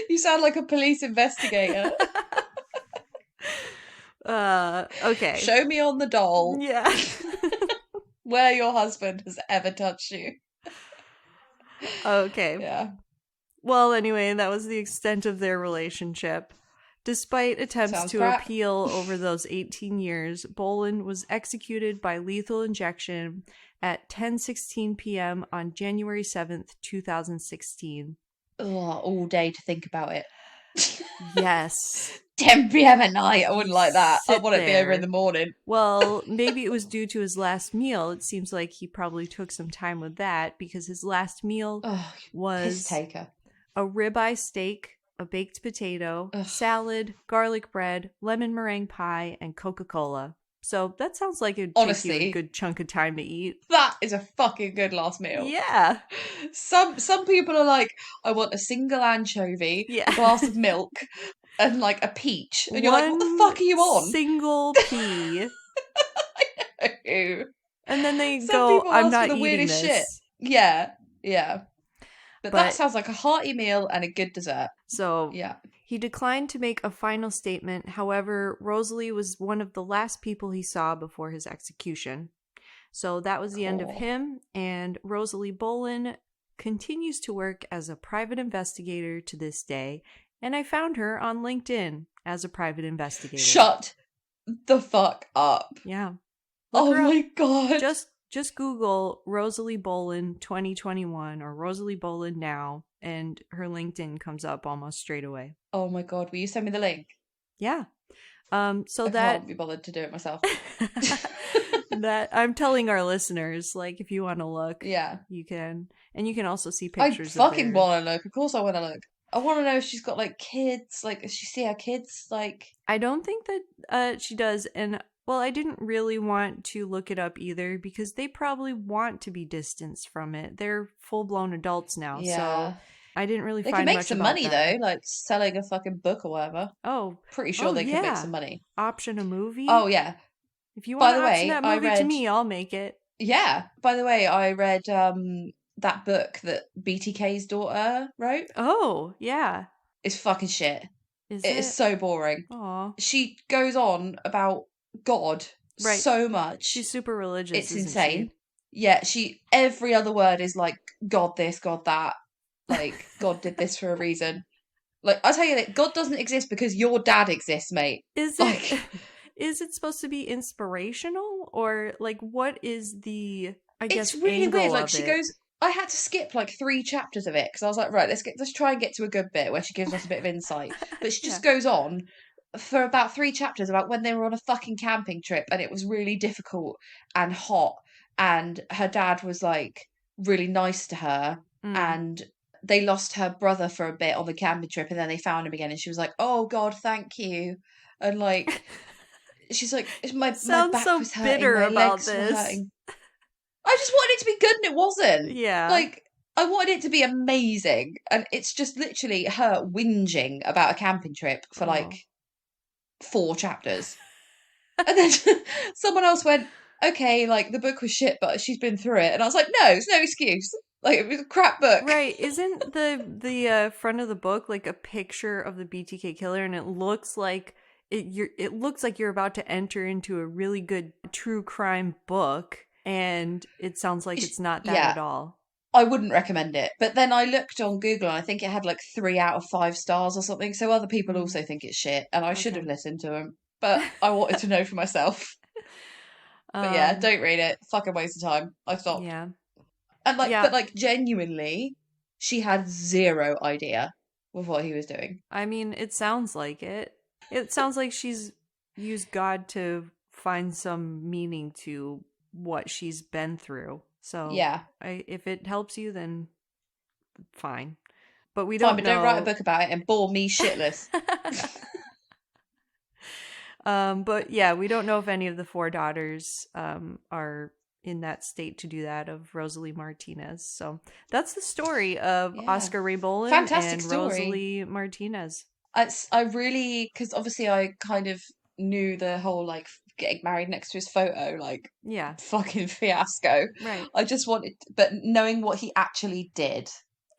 S3: You sound like a police investigator.
S2: Okay.
S3: Show me on the doll.
S2: Yeah.
S3: Where your husband has ever touched you.
S2: Okay.
S3: Yeah.
S2: Well, anyway, that was the extent of their relationship. Despite attempts to appeal over those 18 years, Bolin was executed by lethal injection at 10:16 p.m. on January 7th, 2016.
S3: All day to think about it.
S2: Yes.
S3: 10 p.m. at night. I wouldn't like that. I want it to be over in the morning.
S2: Well, maybe it was due to his last meal. It seems like he probably took some time with that because his last meal was a ribeye steak, a baked potato, salad, garlic bread, lemon meringue pie, and Coca-Cola. So that sounds like it'd take you a good chunk of time to eat.
S3: That is a fucking good last meal.
S2: Yeah.
S3: Some people are like, I want a single anchovy, a glass of milk, and like a peach. And you're like, what the fuck are you on?
S2: Single pea.
S3: I know.
S2: And then they go, I'm not eating this. Shit.
S3: Yeah. But that sounds like a hearty meal and a good dessert.
S2: So yeah. He declined to make a final statement. However, Rosalie was one of the last people he saw before his execution. So that was the end of him. And Rosalie Bolin continues to work as a private investigator to this day. And I found her on LinkedIn as a private investigator.
S3: Shut the fuck up.
S2: Yeah.
S3: Oh my God.
S2: Just Google Rosalie Bolin 2021 or Rosalie Bolin now, and her LinkedIn comes up almost straight away.
S3: Oh my God, will you send me the link?
S2: Yeah.
S3: I can't be bothered to do it myself.
S2: That I'm telling our listeners, like, if you want to look, you can. And you can also see pictures.
S3: I fucking want to look. Of course I want to look. I want to know if she's got, like, kids. Like, does she see her kids? Like,
S2: I don't think that she does. And, well, I didn't really want to look it up either because they probably want to be distanced from it. They're full-blown adults now, so I didn't really find much about that. They can make
S3: some money, though, like selling a fucking book or whatever.
S2: Oh.
S3: Pretty sure they can make some money.
S2: Option a movie?
S3: Oh, yeah.
S2: If you want to option that movie to me, I'll make it.
S3: Yeah. By the way, I read that book that BTK's daughter wrote.
S2: Oh, yeah.
S3: It's fucking shit.
S2: It
S3: is so boring.
S2: Aww.
S3: She goes on about God so much.
S2: She's super religious.
S3: It's insane. Yeah, every other word is like God this, God that. Like, God did this for a reason. Like, I'll tell you that God doesn't exist because your dad exists, mate.
S2: Is it supposed to be inspirational? Or like what is the
S3: it's really weird. Like I had to skip like 3 chapters of it because I was like, right, let's try and get to a good bit where she gives us a bit of insight. But she just goes on for about 3 chapters about when they were on a fucking camping trip and it was really difficult and hot, and her dad was like really nice to her, and they lost her brother for a bit on the camping trip, and then they found him again, and she was like, "Oh God, thank you," and like she's like, my back
S2: so
S3: was hurting,
S2: bitter
S3: my
S2: about
S3: legs were
S2: this.
S3: hurting. I just wanted it to be good and it wasn't.
S2: Yeah.
S3: Like, I wanted it to be amazing. And it's just literally her whinging about a camping trip for like 4 chapters. And then someone else went, okay, like the book was shit, but she's been through it. And I was like, no, it's no excuse. Like, it was a crap book.
S2: Right. Isn't the front of the book like a picture of the BTK killer, and it looks like it looks like you're about to enter into a really good true crime book, and it sounds like it's not that at all.
S3: I wouldn't recommend it. But then I looked on Google and I think it had like 3 out of 5 stars or something. So other people also think it's shit, and I should have listened to them. But I wanted to know for myself. But yeah, don't read it. Fucking waste of time. I stopped.
S2: Yeah.
S3: And like, but like genuinely, she had 0 idea of what he was doing.
S2: I mean, it sounds like it. It sounds like she's used God to find some meaning to what she's been through. So
S3: yeah,
S2: if it helps you, then fine. But we don't know.
S3: Don't write a book about it and bore me shitless.
S2: But yeah, we don't know if any of the 4 daughters are in that state to do that of Rosalie Martinez. So that's the story of Oscar Ray Bolin and Rosalie Martinez.
S3: I really, because obviously I kind of knew the whole like getting married next to his photo, like fucking fiasco.
S2: Right.
S3: I just wanted, but knowing what he actually did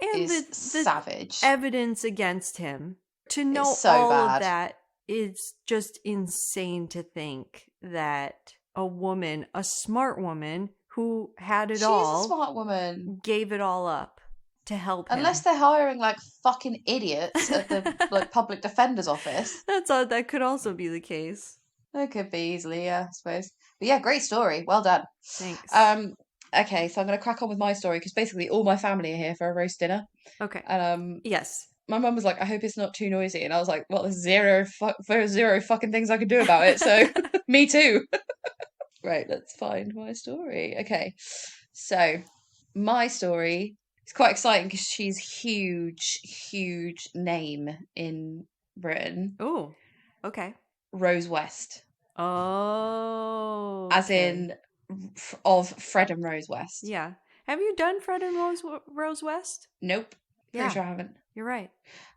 S2: and
S3: is
S2: the
S3: savage.
S2: Evidence against him, to know
S3: so
S2: all
S3: bad.
S2: of that, it's just insane to think that a woman, a smart woman who had it all,
S3: she's a smart woman,
S2: gave it all up to help him.
S3: Unless they're hiring like fucking idiots at the like public defender's office.
S2: That could also be the case.
S3: That could be easily, yeah, I suppose. But yeah, great story. Well done.
S2: Thanks.
S3: Okay, so I'm going to crack on with my story because basically all my family are here for a roast dinner.
S2: Okay.
S3: And
S2: yes.
S3: My mum was like, I hope it's not too noisy. And I was like, well, there's zero fucking things I can do about it. So me too. Right, let's find my story. Okay. So my story is quite exciting because she's huge name in Britain.
S2: Oh, okay.
S3: Rose West.
S2: Oh.
S3: As in of Fred and Rose West.
S2: Yeah. Have you done Fred and Rose West?
S3: Nope. Pretty sure I haven't.
S2: You're right.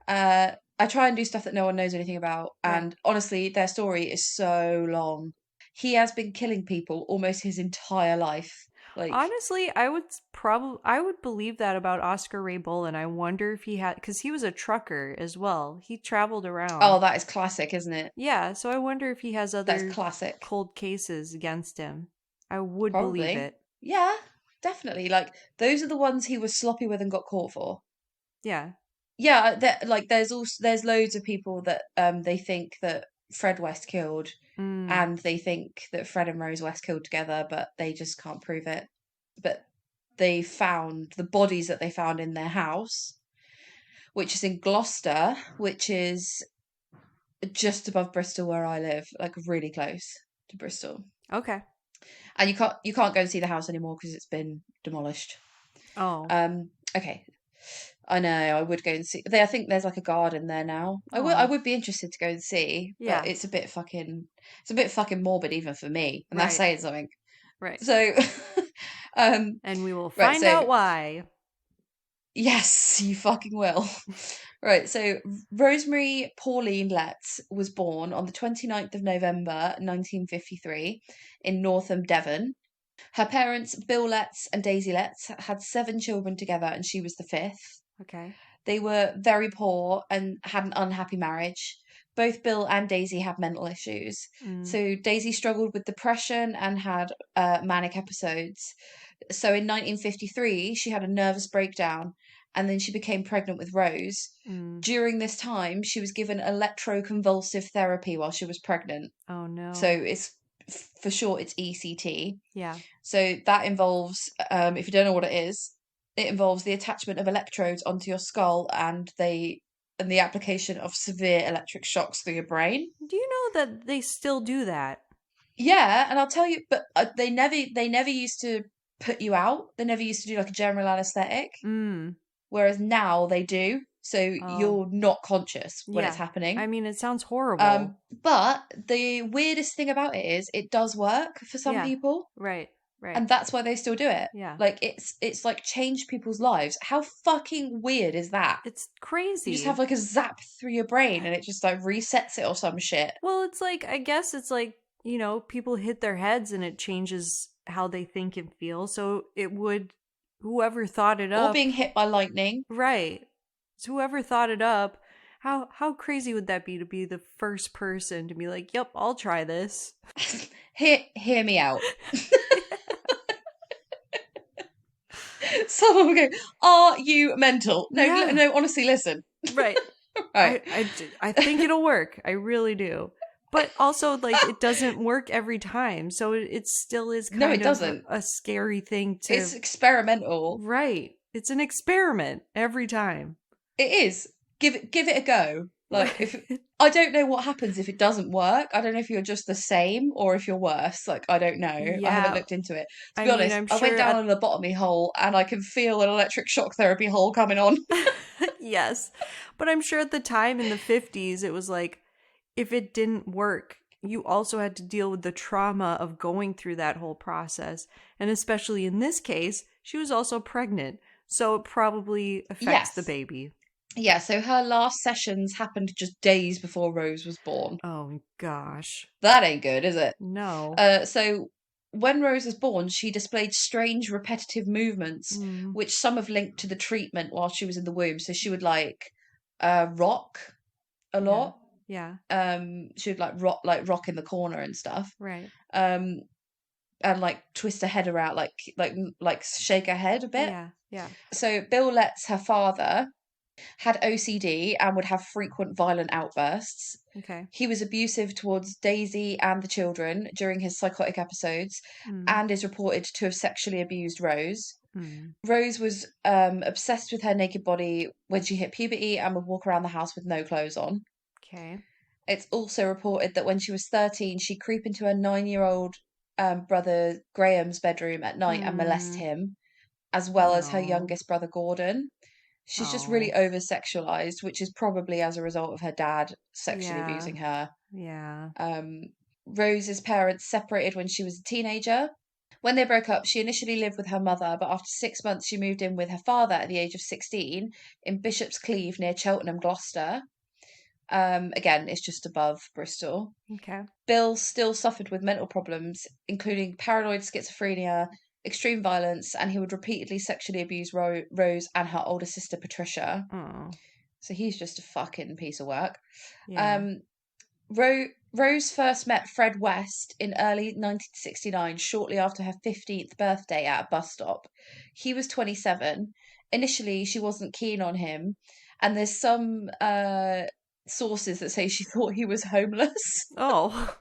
S3: I try and do stuff that no one knows anything about. Right. And honestly, their story is so long. He has been killing people almost his entire life. Like,
S2: honestly, I would believe that about Oscar Ray Bolin. I wonder if he had, because he was a trucker as well. He traveled around.
S3: Oh, that is classic, isn't it?
S2: Yeah, so I wonder if he has other
S3: That's classic
S2: cold cases against him. I would believe it.
S3: Yeah, definitely. Like, those are the ones he was sloppy with and got caught for.
S2: Yeah.
S3: Yeah, there's loads of people that they think that Fred West killed, and they think that Fred and Rose West killed together, but they just can't prove it. But they found the bodies that they found in their house, which is in Gloucester, which is just above Bristol where I live, like really close to Bristol.
S2: Okay.
S3: And you can't go and see the house anymore because it's been demolished.
S2: Oh.
S3: Okay. I know, I would go and see. I think there's like a garden there now. I would be interested to go and see.
S2: Yeah.
S3: But it's a bit fucking morbid even for me. And that's saying something.
S2: Right.
S3: So
S2: and we will find out why.
S3: Yes, you fucking will. Right, so Rosemary Pauline Letts was born on the 29th of November 1953 in Northam, Devon. Her parents, Bill Letts and Daisy Letts, had 7 children together and she was the 5th.
S2: Okay.
S3: They were very poor and had an unhappy marriage. Both Bill and Daisy had mental issues. So Daisy struggled with depression and had manic episodes. So in 1953, she had a nervous breakdown and then she became pregnant with Rose. During this time, she was given electroconvulsive therapy while she was pregnant.
S2: Oh, no.
S3: So it's, for short, it's ECT.
S2: Yeah.
S3: So that involves, if you don't know what it is, It involves the attachment of electrodes onto your skull and the application of severe electric shocks through your brain.
S2: Do you know that they still do that?
S3: Yeah, and I'll tell you, but they never used to put you out. They never used to do like a general anesthetic. Whereas now they do. So you're not conscious when it's happening.
S2: I mean, it sounds horrible.
S3: But the weirdest thing about it is it does work for some people.
S2: Right.
S3: And that's why they still do it.
S2: Yeah.
S3: Like it's like changed people's lives. How fucking weird is that?
S2: It's crazy.
S3: You just have like a zap through your brain and it just like resets it or some shit.
S2: Well, it's like, I guess it's like, you know, people hit their heads and it changes how they think and feel. So it would, whoever thought it up.
S3: Or being hit by lightning.
S2: Right. So whoever thought it up, how crazy would that be to be the first person to be like, yep, I'll try this.
S3: Hear me out. Someone will go, are you mental? No, honestly, listen.
S2: Right. Right. I think it'll work. I really do. But also, like, it doesn't work every time. So it still is kind of a scary thing to...
S3: It's experimental.
S2: Right. It's an experiment every time.
S3: It is. Give it a go. Like, if I don't know what happens if it doesn't work. I don't know if you're just the same or if you're worse. Like, I don't know. Yeah. I haven't looked into it. To be honest, I went down a lobotomy hole and I can feel an electric shock therapy hole coming on.
S2: Yes. But I'm sure at the time in the 50s, it was like, if it didn't work, you also had to deal with the trauma of going through that whole process. And especially in this case, she was also pregnant. So it probably affects the baby.
S3: Yeah, so her last sessions happened just days before Rose was born.
S2: Oh, gosh.
S3: That ain't good, is it?
S2: No.
S3: So when Rose was born, she displayed strange repetitive movements, which some have linked to the treatment while she was in the womb. So she would like rock a lot.
S2: Yeah.
S3: She would rock in the corner and stuff.
S2: Right.
S3: And like twist her head around, like shake her head a bit.
S2: Yeah.
S3: So Bill Letts, her father, had OCD and would have frequent violent outbursts.
S2: Okay.
S3: He was abusive towards Daisy and the children during his psychotic episodes and is reported to have sexually abused Rose. Rose was obsessed with her naked body when she hit puberty and would walk around the house with no clothes on.
S2: Okay.
S3: It's also reported that when she was 13, she'd creep into her 9-year-old brother Graham's bedroom at night and molest him, as well as her youngest brother Gordon. She's just really over-sexualized, which is probably as a result of her dad sexually abusing her.
S2: Yeah.
S3: Rose's parents separated when she was a teenager. When they broke up, she initially lived with her mother, but after 6 months, she moved in with her father at the age of 16 in Bishop's Cleeve near Cheltenham, Gloucester. Again, it's just above Bristol.
S2: Okay.
S3: Bill still suffered with mental problems, including paranoid schizophrenia, extreme violence, and he would repeatedly sexually abuse Rose and her older sister Patricia. So he's just a fucking piece of work.
S2: Yeah.
S3: Rose first met Fred West in early 1969, shortly after her 15th birthday at a bus stop. He was 27. Initially, she wasn't keen on him, and there's some sources that say she thought he was homeless.
S2: Oh.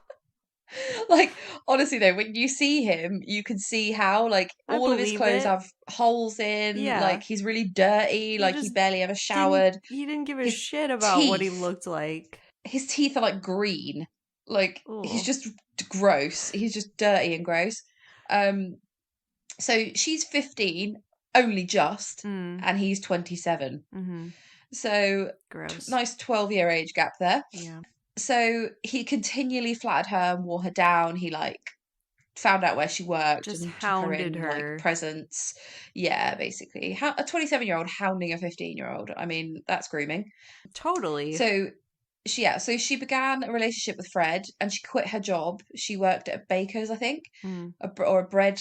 S3: Like, honestly though, when you see him, you can see how, like, all of his clothes have holes in, like, he's really dirty, like, he barely ever showered.
S2: He didn't give a shit about what he looked like.
S3: His teeth are, like, green. Like, he's just gross. He's just dirty and gross. So she's 15, only just, and he's 27. So,
S2: gross.
S3: Nice 12-year age gap there.
S2: Yeah.
S3: So he continually flattered her and wore her down. He like found out where she worked,
S2: just
S3: and
S2: hounded
S3: took her in, like, presents. Yeah, basically, a 27-year-old hounding a 15-year-old. I mean, that's grooming.
S2: Totally.
S3: So she began a relationship with Fred, and she quit her job. She worked at a baker's, I think, or a bread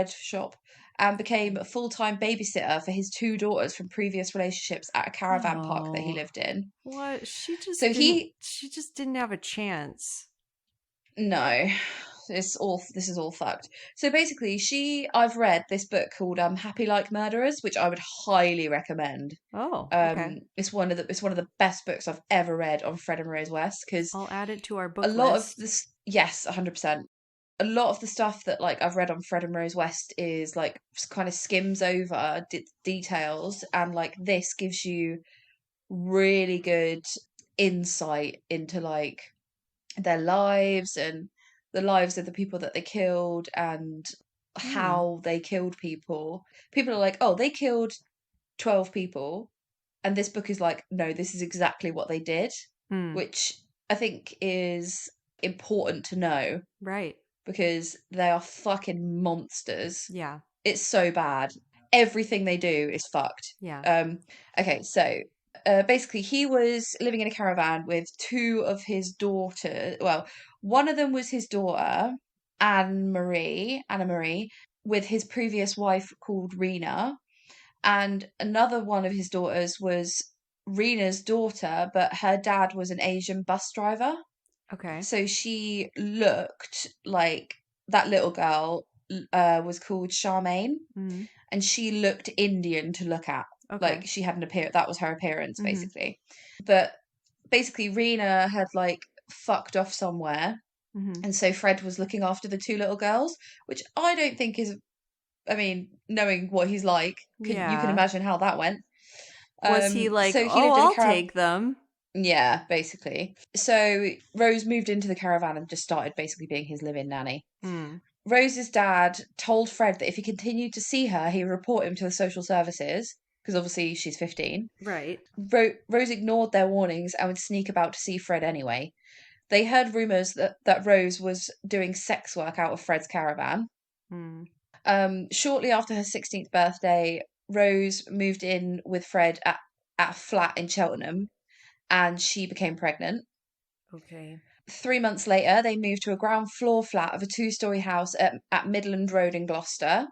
S3: shop, and became a full-time babysitter for his 2 daughters from previous relationships at a caravan park that he lived in.
S2: What? She just didn't have a chance.
S3: No. This is all fucked. So basically, I've read this book called Happy Like Murderers, which I would highly recommend.
S2: Oh, okay.
S3: It's one of the best books I've ever read on Fred and Rose West, because
S2: I'll add it to our book
S3: list. Of this, yes, 100%. a lot of the stuff that like I've read on Fred and Rose West is like kind of skims over details, and like this gives you really good insight into like their lives and the lives of the people that they killed and how they killed people. People are like, oh, they killed 12 people, and this book is like, no, this is exactly what they did, which I think is important to know,
S2: right?
S3: Because they are fucking monsters.
S2: Yeah,
S3: it's so bad. Everything they do is fucked.
S2: Yeah.
S3: Okay, so basically he was living in a caravan with two of his daughters. Well, one of them was his daughter, Anna Marie, with his previous wife called Rena. And another one of his daughters was Rena's daughter, but her dad was an Asian bus driver.
S2: Okay.
S3: So she looked like that little girl was called Charmaine, and she looked Indian to look at.
S2: Okay.
S3: Like she had an appearance, that was her appearance basically. But basically Rena had like fucked off somewhere, and so Fred was looking after the two little girls, which I don't think is, I mean, knowing what he's like, you can imagine how that went.
S2: Was he like,
S3: so he
S2: oh,
S3: lived in a
S2: I'll take them?
S3: Yeah, basically. So Rose moved into the caravan and just started basically being his live-in nanny. Rose's dad told Fred that if he continued to see her, he would report him to the social services, because obviously she's 15.
S2: Right.
S3: Rose ignored their warnings and would sneak about to see Fred anyway. They heard rumours that Rose was doing sex work out of Fred's caravan. Shortly after her 16th birthday, Rose moved in with Fred at a flat in Cheltenham, and she became pregnant.
S2: Okay.
S3: 3 months later, they moved to a ground floor flat of a 2-story house at Midland Road in Gloucester.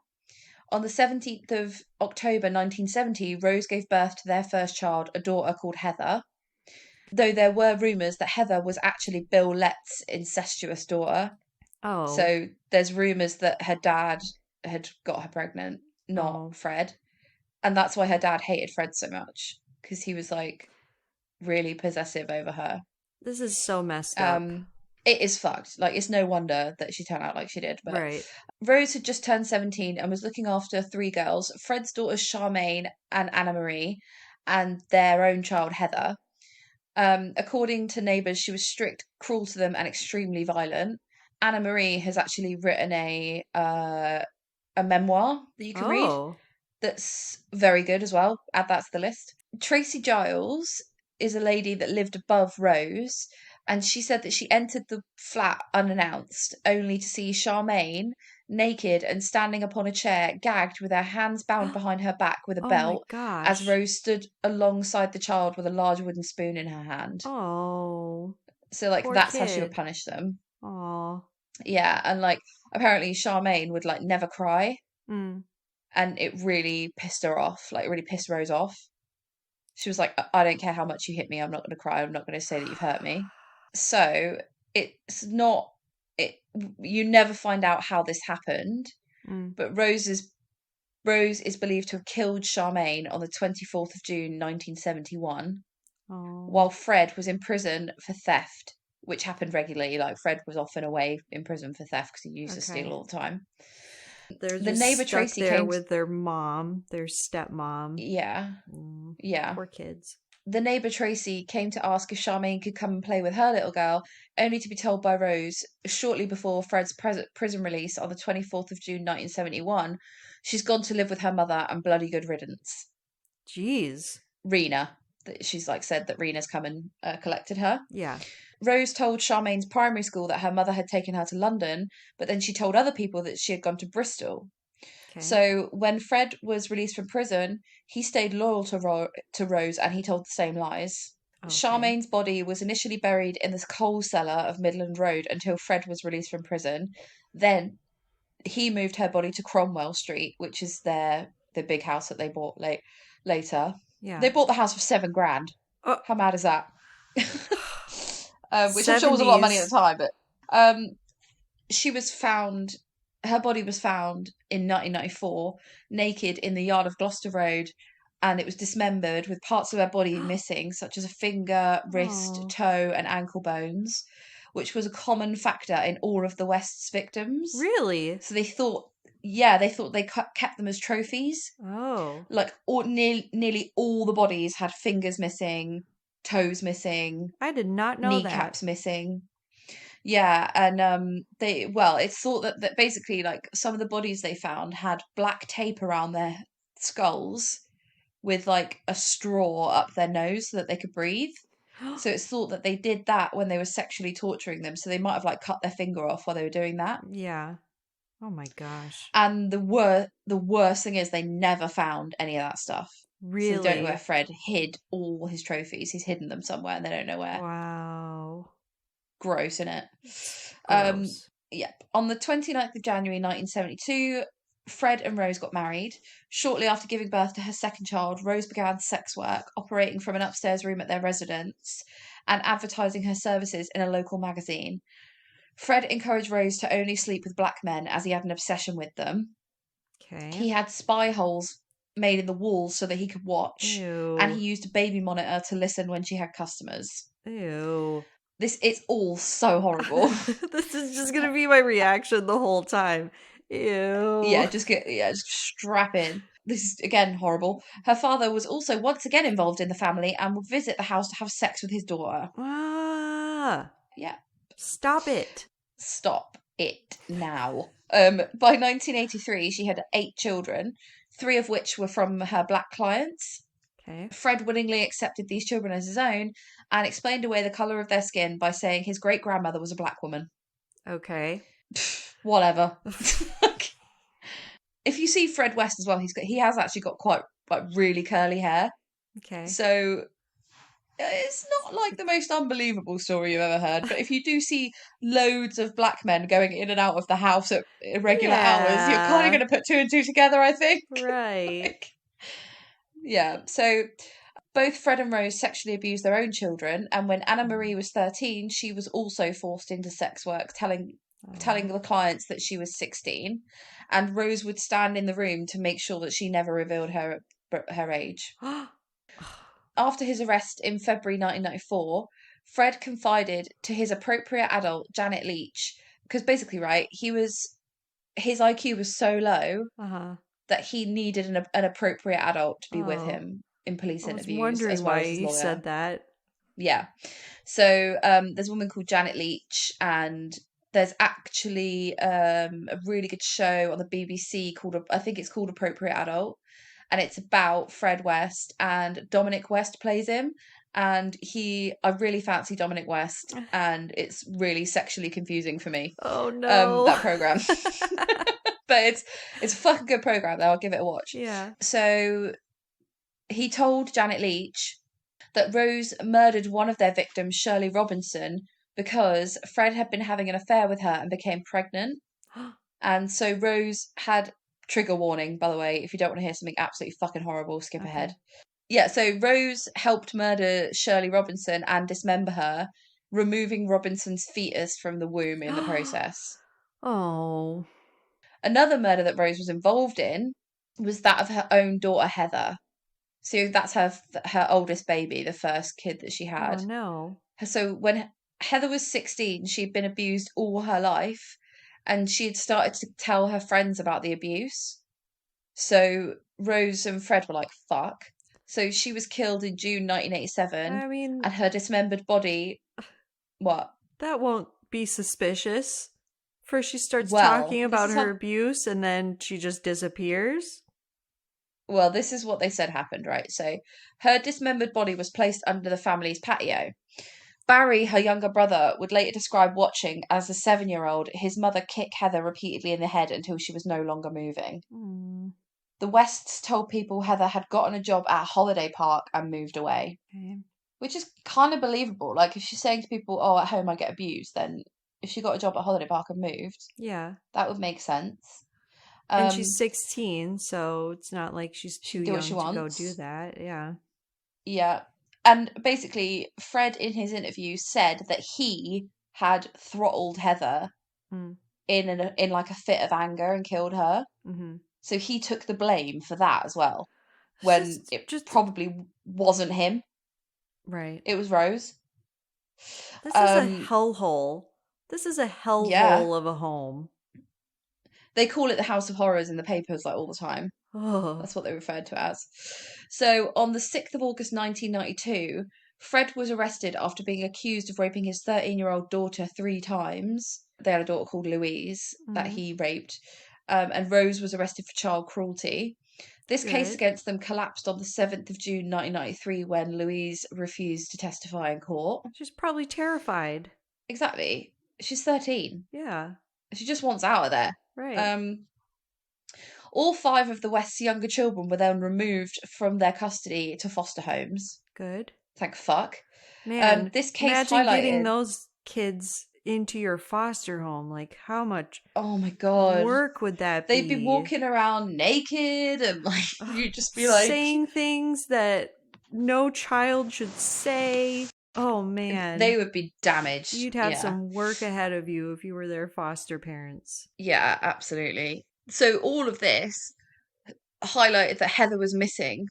S3: On the 17th of October 1970, Rose gave birth to their first child, a daughter called Heather. Though there were rumours that Heather was actually Bill Lett's incestuous daughter.
S2: Oh.
S3: So there's rumours that her dad had got her pregnant, not Fred. And that's why her dad hated Fred so much, because he was like really possessive over her.
S2: This is so messed up.
S3: It is fucked. Like, it's no wonder that she turned out like she did. But
S2: right.
S3: Rose had just turned 17 and was looking after 3 girls, Fred's daughters Charmaine and Anna Marie, and their own child Heather. According to neighbours, she was strict, cruel to them, and extremely violent. Anna Marie has actually written a memoir that you can read that's very good as well. Add that to the list. Tracy Giles is a lady that lived above Rose, and she said that she entered the flat unannounced, only to see Charmaine naked and standing upon a chair, gagged with her hands bound behind her back with a belt, as Rose stood alongside the child with a large wooden spoon in her hand.
S2: Oh.
S3: So like that's how she would punish them.
S2: Oh.
S3: Yeah, and like apparently Charmaine would like never cry. And it really pissed her off, like really pissed Rose off. She was like, I don't care how much you hit me, I'm not going to cry, I'm not going to say that you've hurt me. So it's not, you never find out how this happened, but Rose is believed to have killed Charmaine on the 24th of June 1971, while Fred was in prison for theft, which happened regularly. Like Fred was often away in prison for theft because he used to steal all the time.
S2: They're
S3: the
S2: just
S3: neighbor
S2: stuck
S3: Tracy
S2: there
S3: came
S2: with their mom, their stepmom.
S3: Yeah. Yeah.
S2: Poor kids.
S3: The neighbour Tracy came to ask if Charmaine could come and play with her little girl, only to be told by Rose shortly before Fred's prison release on the 24th of June 1971, she's gone to live with her mother and bloody good riddance.
S2: Jeez.
S3: Rena. She's like said that Rena's come and collected her.
S2: Yeah.
S3: Rose told Charmaine's primary school that her mother had taken her to London, but then she told other people that she had gone to Bristol. Okay. So when Fred was released from prison, he stayed loyal to Rose, and he told the same lies. Okay. Charmaine's body was initially buried in this coal cellar of Midland Road until Fred was released from prison. Then he moved her body to Cromwell Street, which is the big house that they bought later. Yeah. They bought the house for $7,000. Oh. How mad is that? Which 70s. I'm sure was a lot of money at the time, but she was found, her body was found in 1994, naked in the yard of Gloucester Road, and it was dismembered with parts of her body missing, such as a finger, wrist, toe, and ankle bones, which was a common factor in all of the West's victims.
S2: Really?
S3: So they thought they kept them as trophies.
S2: Oh.
S3: Like nearly all the bodies had fingers missing, toes missing.
S2: I did not know
S3: kneecaps
S2: that.
S3: missing. Yeah, and it's thought that basically, like, some of the bodies they found had black tape around their skulls with like a straw up their nose so that they could breathe. So it's thought that they did that when they were sexually torturing them. So they might have like cut their finger off while they were doing that.
S2: Yeah. Oh my gosh.
S3: And the worst thing is they never found any of that stuff.
S2: Really?
S3: So they don't know where Fred hid all his trophies. He's hidden them somewhere and they don't know where.
S2: Wow.
S3: Gross, innit?
S2: Gross.
S3: Yep. On the 29th of January 1972, Fred and Rose got married. Shortly after giving birth to her second child, Rose began sex work, operating from an upstairs room at their residence and advertising her services in a local magazine. Fred encouraged Rose to only sleep with black men as he had an obsession with them.
S2: Okay.
S3: He had spy holes made in the walls so that he could watch.
S2: Ew.
S3: And he used a baby monitor to listen when she had customers.
S2: Ew.
S3: It's all so horrible.
S2: This is just gonna be my reaction the whole time. Ew.
S3: Yeah, just strap in. This is again horrible. Her father was also once again involved in the family and would visit the house to have sex with his daughter.
S2: Ah.
S3: Yeah.
S2: Stop it.
S3: Stop it now. By 1983, she had 8 children, 3 of which were from her black clients.
S2: Okay.
S3: Fred willingly accepted these children as his own and explained away the colour of their skin by saying his great-grandmother was a black woman.
S2: Okay.
S3: Whatever. If you see Fred West as well, he has actually got quite like really curly hair.
S2: Okay.
S3: So it's not like the most unbelievable story you've ever heard, but if you do see loads of black men going in and out of the house at irregular hours, you're kind of going to put 2 and 2 together, I think.
S2: Right.
S3: Yeah. So both Fred and Rose sexually abused their own children, and when Anna Marie was 13, she was also forced into sex work, telling the clients that she was 16, and Rose would stand in the room to make sure that she never revealed her age. After his arrest in February 1994, Fred confided to his appropriate adult, Janet Leach, because basically, right, his IQ was so low that he needed an appropriate adult to be with him in police interviews.
S2: I was wondering
S3: why
S2: you said that.
S3: Yeah. So there's a woman called Janet Leach, and there's actually a really good show on the BBC I think it's called Appropriate Adult, and it's about Fred West, and Dominic West plays him, and I really fancy Dominic West, and it's really sexually confusing for me.
S2: Oh no.
S3: That program. But it's a fucking good program though, I'll give it a watch.
S2: Yeah.
S3: So he told Janet Leach that Rose murdered one of their victims, Shirley Robinson, because Fred had been having an affair with her and became pregnant. And so Rose had, trigger warning, by the way, if you don't want to hear something absolutely fucking horrible, skip ahead. Yeah, so Rose helped murder Shirley Robinson and dismember her, removing Robinson's fetus from the womb in the process.
S2: Oh.
S3: Another murder that Rose was involved in was that of her own daughter, Heather. So that's her oldest baby, the first kid that she had.
S2: Oh, no.
S3: So when Heather was 16, she'd been abused all her life, and she had started to tell her friends about the abuse. So Rose and Fred were like, fuck. So she was killed in June 1987.
S2: I mean...
S3: And her dismembered body... What?
S2: That won't be suspicious. First she starts talking about her abuse, and then she just disappears.
S3: Well, this is what they said happened, right? So her dismembered body was placed under the family's patio. Barry, her younger brother, would later describe watching as a 7-year-old his mother kick Heather repeatedly in the head until she was no longer moving.
S2: Mm.
S3: The Wests told people Heather had gotten a job at a holiday park and moved away.
S2: Okay.
S3: Which is kind of believable. Like, if she's saying to people, oh, at home I get abused, then if she got a job at a holiday park and moved,
S2: yeah,
S3: that would make sense.
S2: And she's 16, so it's not like she's too young to go do that. Yeah.
S3: Yeah. And basically, Fred, in his interview, said that he had throttled Heather in like a fit of anger and killed her. Mm-hmm. So he took the blame for that as well, when it probably wasn't him.
S2: Right.
S3: It was Rose.
S2: This is a hellhole. This is a hellhole of a home.
S3: They call it the House of Horrors in the papers like all the time.
S2: Oh.
S3: That's what they referred to it as. So on the 6th of August 1992, Fred was arrested after being accused of raping his 13-year-old daughter 3 times. They had a daughter called Louise that he raped. And Rose was arrested for child cruelty. This case against them collapsed on the 7th of June 1993 when Louise refused to testify in court.
S2: She's probably terrified.
S3: Exactly. She's 13.
S2: Yeah.
S3: She just wants out of there.
S2: Right.
S3: All 5 of the West's younger children were then removed from their custody to foster homes.
S2: Good.
S3: Thank fuck.
S2: Man,
S3: this case
S2: imagine
S3: highlighted...
S2: getting those kids into your foster home. Like, how much
S3: oh my god
S2: work would that be?
S3: They'd be walking around naked and like you'd just be like
S2: saying things that no child should say. Oh man,
S3: they would be damaged.
S2: You'd have some work ahead of you if you were their foster parents.
S3: Yeah, absolutely. So all of this highlighted that Heather was missing,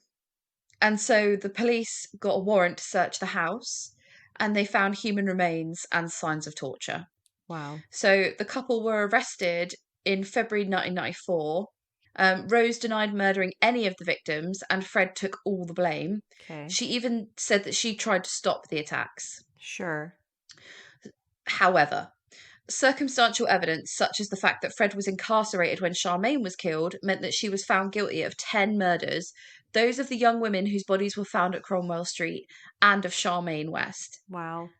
S3: and so the police got a warrant to search the house, and they found human remains and signs of torture.
S2: Wow.
S3: So the couple were arrested in February 1994. Rose denied murdering any of the victims, and Fred took all the blame.
S2: Okay.
S3: She even said that she tried to stop the attacks.
S2: Sure.
S3: However, circumstantial evidence, such as the fact that Fred was incarcerated when Charmaine was killed, meant that she was found guilty of 10 murders, those of the young women whose bodies were found at Cromwell Street, and of Charmaine West.
S2: Wow.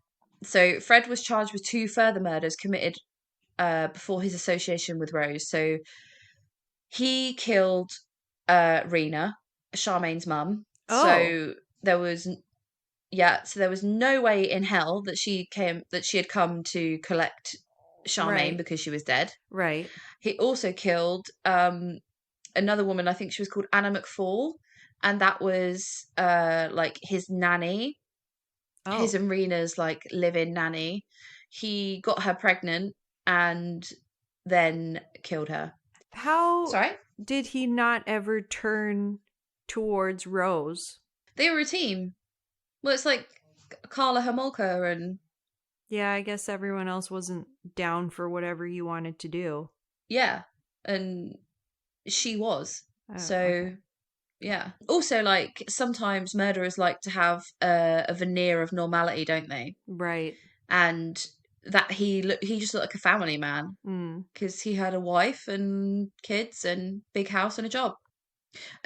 S3: So Fred was charged with 2 further murders committed before his association with Rose. So he killed Rena, Charmaine's mum.
S2: Oh.
S3: So there was no way in hell that she had come to collect Charmaine because she was dead.
S2: Right.
S3: He also killed another woman, I think she was called Anna McFall, and that was like his nanny. Oh. His and Rena's like live-in nanny. He got her pregnant and then killed her.
S2: How
S3: Sorry?
S2: Did he not ever turn towards Rose?
S3: They were a team. Well, it's like Carla Homolka and...
S2: yeah, I guess everyone else wasn't down for whatever you wanted to do.
S3: Yeah, and she was. So,
S2: okay.
S3: Yeah. Also, like, sometimes murderers like to have a veneer of normality, don't they?
S2: Right.
S3: And that he just looked like a family man. Because he had a wife and kids and big house and a job.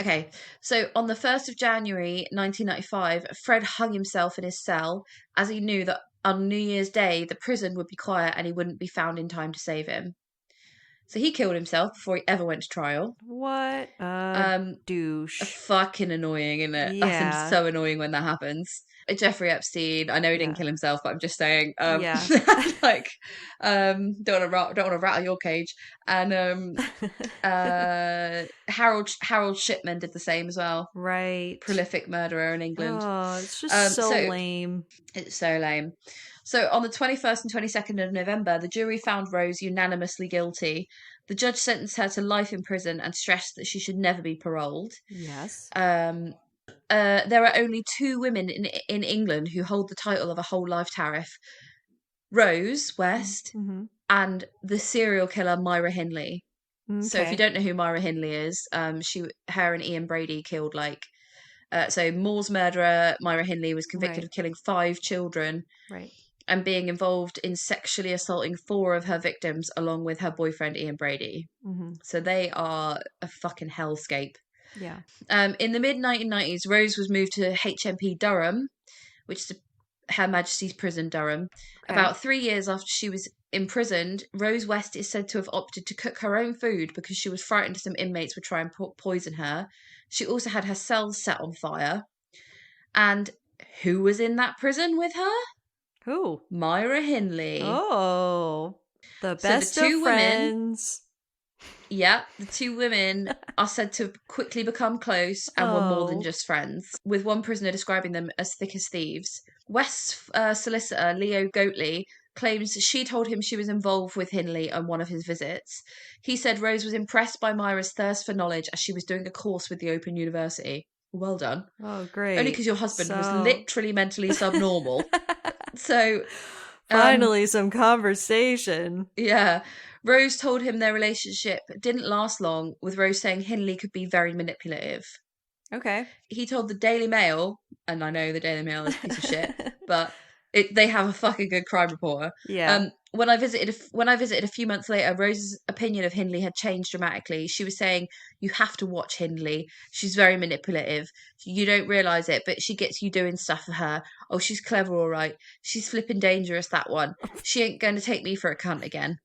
S3: Okay, so on the 1st of January 1995, Fred hung himself in his cell as he knew that on New Year's Day the prison would be quiet and he wouldn't be found in time to save him. So he killed himself before he ever went to trial.
S2: What a douche.
S3: Fucking annoying, isn't it?
S2: Yeah.
S3: That's so annoying when that happens. Jeffrey Epstein, I know he didn't kill himself, but I'm just saying, like, don't want to rattle your cage. And Harold Shipman did the same as well.
S2: Right.
S3: Prolific murderer in England.
S2: Oh, it's just so lame.
S3: It's so lame. So on the 21st and 22nd of November, the jury found Rose unanimously guilty. The judge sentenced her to life in prison and stressed that she should never be paroled.
S2: Yes.
S3: There are only 2 women in England who hold the title of a whole life tariff. Rose West and the serial killer Myra Hindley. Okay. So if you don't know who Myra Hindley is, her and Ian Brady killed so Moore's murderer, Myra Hindley, was convicted of killing 5 children.
S2: Right.
S3: And being involved in sexually assaulting 4 of her victims along with her boyfriend Ian Brady. So they are a fucking hellscape.
S2: Yeah.
S3: In the mid-1990s, Rose was moved to HMP Durham, which is Her Majesty's Prison Durham. Okay. About 3 years after she was imprisoned, Rose West is said to have opted to cook her own food because she was frightened some inmates would try and poison her. She also had her cells set on fire. And who was in that prison with her?
S2: Who?
S3: Myra Hindley.
S2: Oh, the best of friends.
S3: Yeah, the 2 women are said to quickly become close and were more than just friends, with one prisoner describing them as thick as thieves. West's solicitor, Leo Goatley, claims she told him she was involved with Hindley on one of his visits. He said Rose was impressed by Myra's thirst for knowledge as she was doing a course with the Open University. Well done.
S2: Oh, great.
S3: Only because your husband was literally mentally subnormal. So
S2: finally some conversation.
S3: Yeah. Rose told him their relationship didn't last long, with Rose saying Hindley could be very manipulative.
S2: Okay.
S3: He told the Daily Mail, and I know the Daily Mail is a piece of shit, but they have a fucking good crime reporter.
S2: Yeah.
S3: When I visited a few months later, Rose's opinion of Hindley had changed dramatically. She was saying, "You have to watch Hindley. She's very manipulative. You don't realise it, but she gets you doing stuff for her. Oh, she's clever, all right. She's flipping dangerous, that one. She ain't going to take me for a cunt again."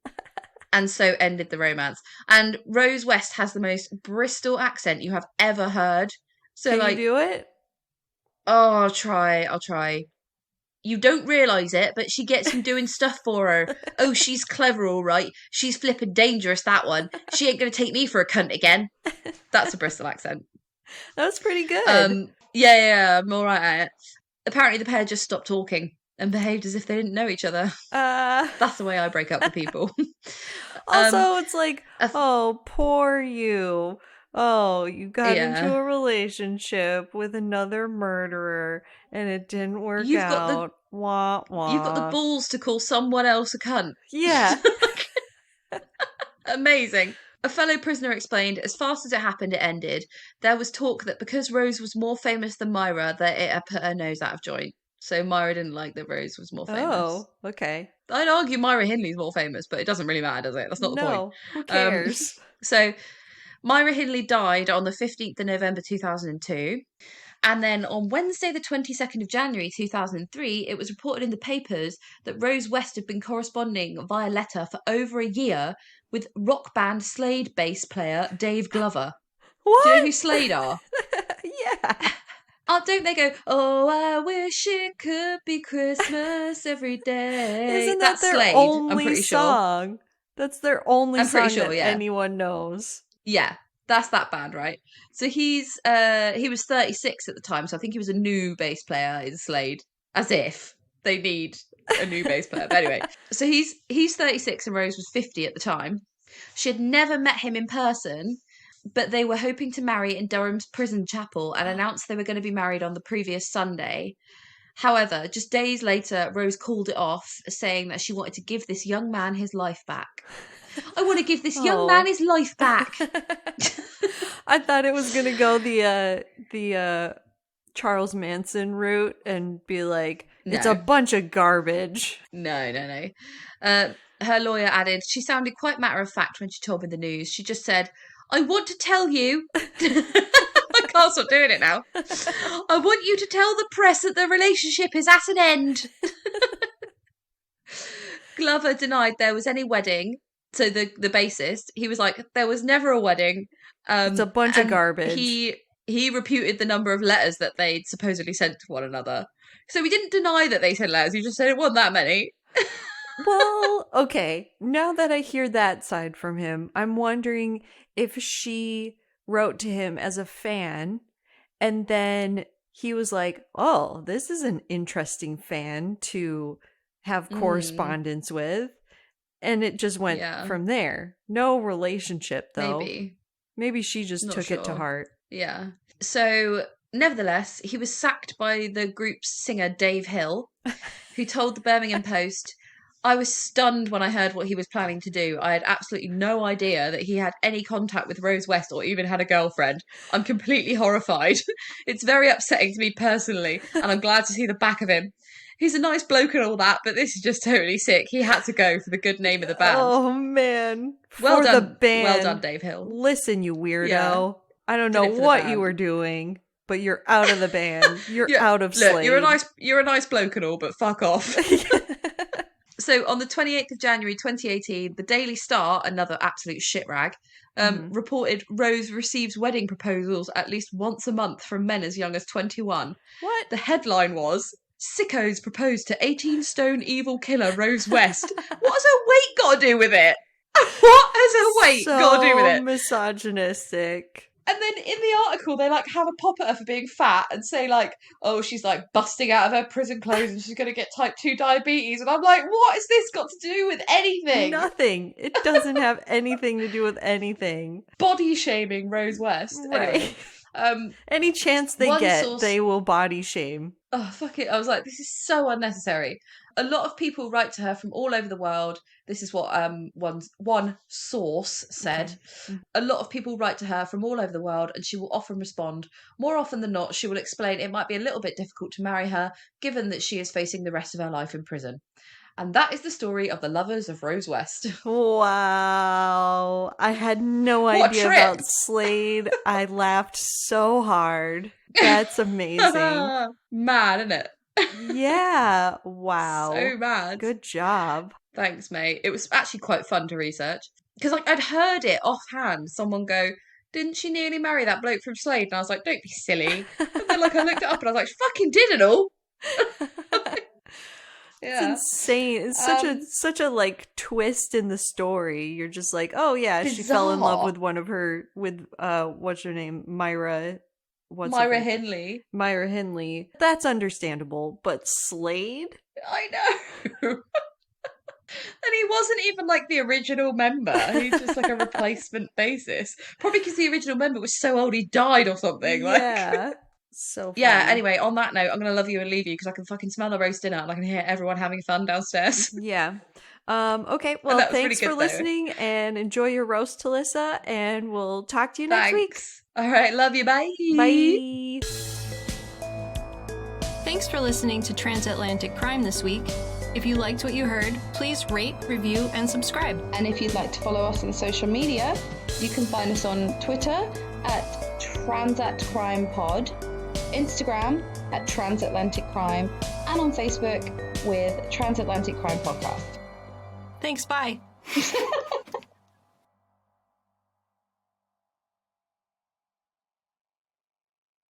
S3: And so ended the romance. And Rose West has the most Bristol accent you have ever heard. So,
S2: can
S3: like,
S2: you do it?
S3: Oh, I'll try. You don't realise it, but she gets you doing stuff for her. Oh, she's clever, all right. She's flipping dangerous, that one. She ain't going to take me for a cunt again. That's a Bristol accent.
S2: That's pretty good.
S3: Yeah, I'm all right at it. Apparently the pair just stopped talking and behaved as if they didn't know each other. That's the way I break up with people.
S2: Also, it's like, oh, poor you. Oh, you got into a relationship with another murderer and it didn't work out. Wah, wah.
S3: You've got the balls to call someone else a cunt.
S2: Yeah.
S3: Amazing. A fellow prisoner explained, as fast as it happened, it ended. There was talk that because Rose was more famous than Myra, that it had put her nose out of joint. So Myra didn't like that Rose was more famous.
S2: Oh, okay.
S3: I'd argue Myra Hindley's more famous, but it doesn't really matter, does it? That's not the point.
S2: No, who cares?
S3: So Myra Hindley died on the 15th of November 2002. And then on Wednesday, the 22nd of January 2003, it was reported in the papers that Rose West had been corresponding via letter for over a year with rock band Slade bass player Dave Glover.
S2: What?
S3: Do you know who Slade are?
S2: Yeah.
S3: Oh, don't they go, "Oh, I wish it could be Christmas every day"?
S2: Isn't
S3: That's
S2: that their
S3: Slade,
S2: only
S3: I'm pretty
S2: song?
S3: sure.
S2: That's their only
S3: I'm
S2: song that anyone knows.
S3: Yeah, that's that band, right? So he was 36 at the time, so I think he was a new bass player in Slade, as if they need a new bass player. But anyway, so he's 36 and Rose was 50 at the time. She had never met him in person, but they were hoping to marry in Durham's prison chapel and announced they were going to be married on the previous Sunday. However, just days later, Rose called it off, saying that she wanted to give this young man his life back. I want to give this young man his life back.
S2: I thought it was going to go the Charles Manson route and be like, it's a bunch of garbage.
S3: No. Her lawyer added, she sounded quite matter-of-fact when she told me the news. She just said, "I want to tell you..." I can't stop doing it now. "I want you to tell the press that the relationship is at an end." Glover denied there was any wedding. So the bassist, he was like, there was never a wedding.
S2: It's a bunch of garbage.
S3: He reputed the number of letters that they'd supposedly sent to one another. So he didn't deny that they sent letters. He just said it wasn't that many.
S2: Well, okay. Now that I hear that side from him, I'm wondering if she wrote to him as a fan and then he was like, oh, this is an interesting fan to have correspondence with. And it just went from there. No relationship, though. Maybe she just took it to heart.
S3: Yeah. So, nevertheless, he was sacked by the group's singer Dave Hill, who told the Birmingham Post, "I was stunned when I heard what he was planning to do. I had absolutely no idea that he had any contact with Rose West or even had a girlfriend. I'm completely horrified. It's very upsetting to me personally, and I'm glad to see the back of him. He's a nice bloke and all that, but this is just totally sick. He had to go for the good name of the band."
S2: Oh, man.
S3: Well done.
S2: The band.
S3: Well done, Dave Hill.
S2: Listen, you weirdo. Yeah. I don't know what you were doing, but you're out of the band. You're out of Slade.
S3: You're a nice bloke and all, but fuck off. So on the 28th of January 2018, the Daily Star, another absolute shit rag, reported Rose receives wedding proposals at least once a month from men as young as 21.
S2: What?
S3: The headline was, "Sickos proposed to 18-stone evil killer Rose West." What has her weight got to do with it? What has her weight got to do with it?
S2: Misogynistic.
S3: And then in the article, they like have a pop at her for being fat and say like, oh, she's like busting out of her prison clothes and she's going to get type 2 diabetes. And I'm like, what has this got to do with anything?
S2: Nothing. It doesn't have anything to do with anything.
S3: Body shaming Rose West.
S2: Right.
S3: Anyway,
S2: any chance they get, they will body shame.
S3: Oh, fuck it. I was like, this is so unnecessary. A lot of people write to her from all over the world. This is what one source said. Okay. A lot of people write to her from all over the world and she will often respond. More often than not, she will explain it might be a little bit difficult to marry her, given that she is facing the rest of her life in prison. And that is the story of the lovers of Rose West.
S2: Wow. I had no idea about Slade. I laughed so hard. That's amazing.
S3: Mad, isn't it?
S2: Yeah. Wow.
S3: So mad.
S2: Good job.
S3: Thanks, mate. It was actually quite fun to research. Because like I'd heard it offhand, someone go, didn't she nearly marry that bloke from Slade? And I was like, don't be silly. And then like I looked it up and I was like, fucking did it all.
S2: Yeah. It's insane. It's such a like twist in the story. You're just like, oh yeah, bizarre. She fell in love with one of her what's her name? Myra
S3: Hindley.
S2: Myra Hindley. That's understandable, but Slade?
S3: I know. And he wasn't even like the original member. He's just like a replacement basis. Probably because the original member was so old he died or something.
S2: Yeah. So funny.
S3: Yeah, anyway, on that note, I'm going to love you and leave you because I can fucking smell the roast dinner and I can hear everyone having fun downstairs.
S2: Yeah. Okay, well, thanks for listening and enjoy your roast, Talicza, and we'll talk to you next week.
S3: All right, love you, bye.
S2: Bye.
S4: Thanks for listening to Transatlantic Crime this week. If you liked what you heard, please rate, review, and subscribe.
S1: And if you'd like to follow us on social media, you can find us on Twitter at TransatCrimePod, Instagram at Transatlantic Crime, and on Facebook with Transatlantic Crime Podcast.
S4: Thanks, bye.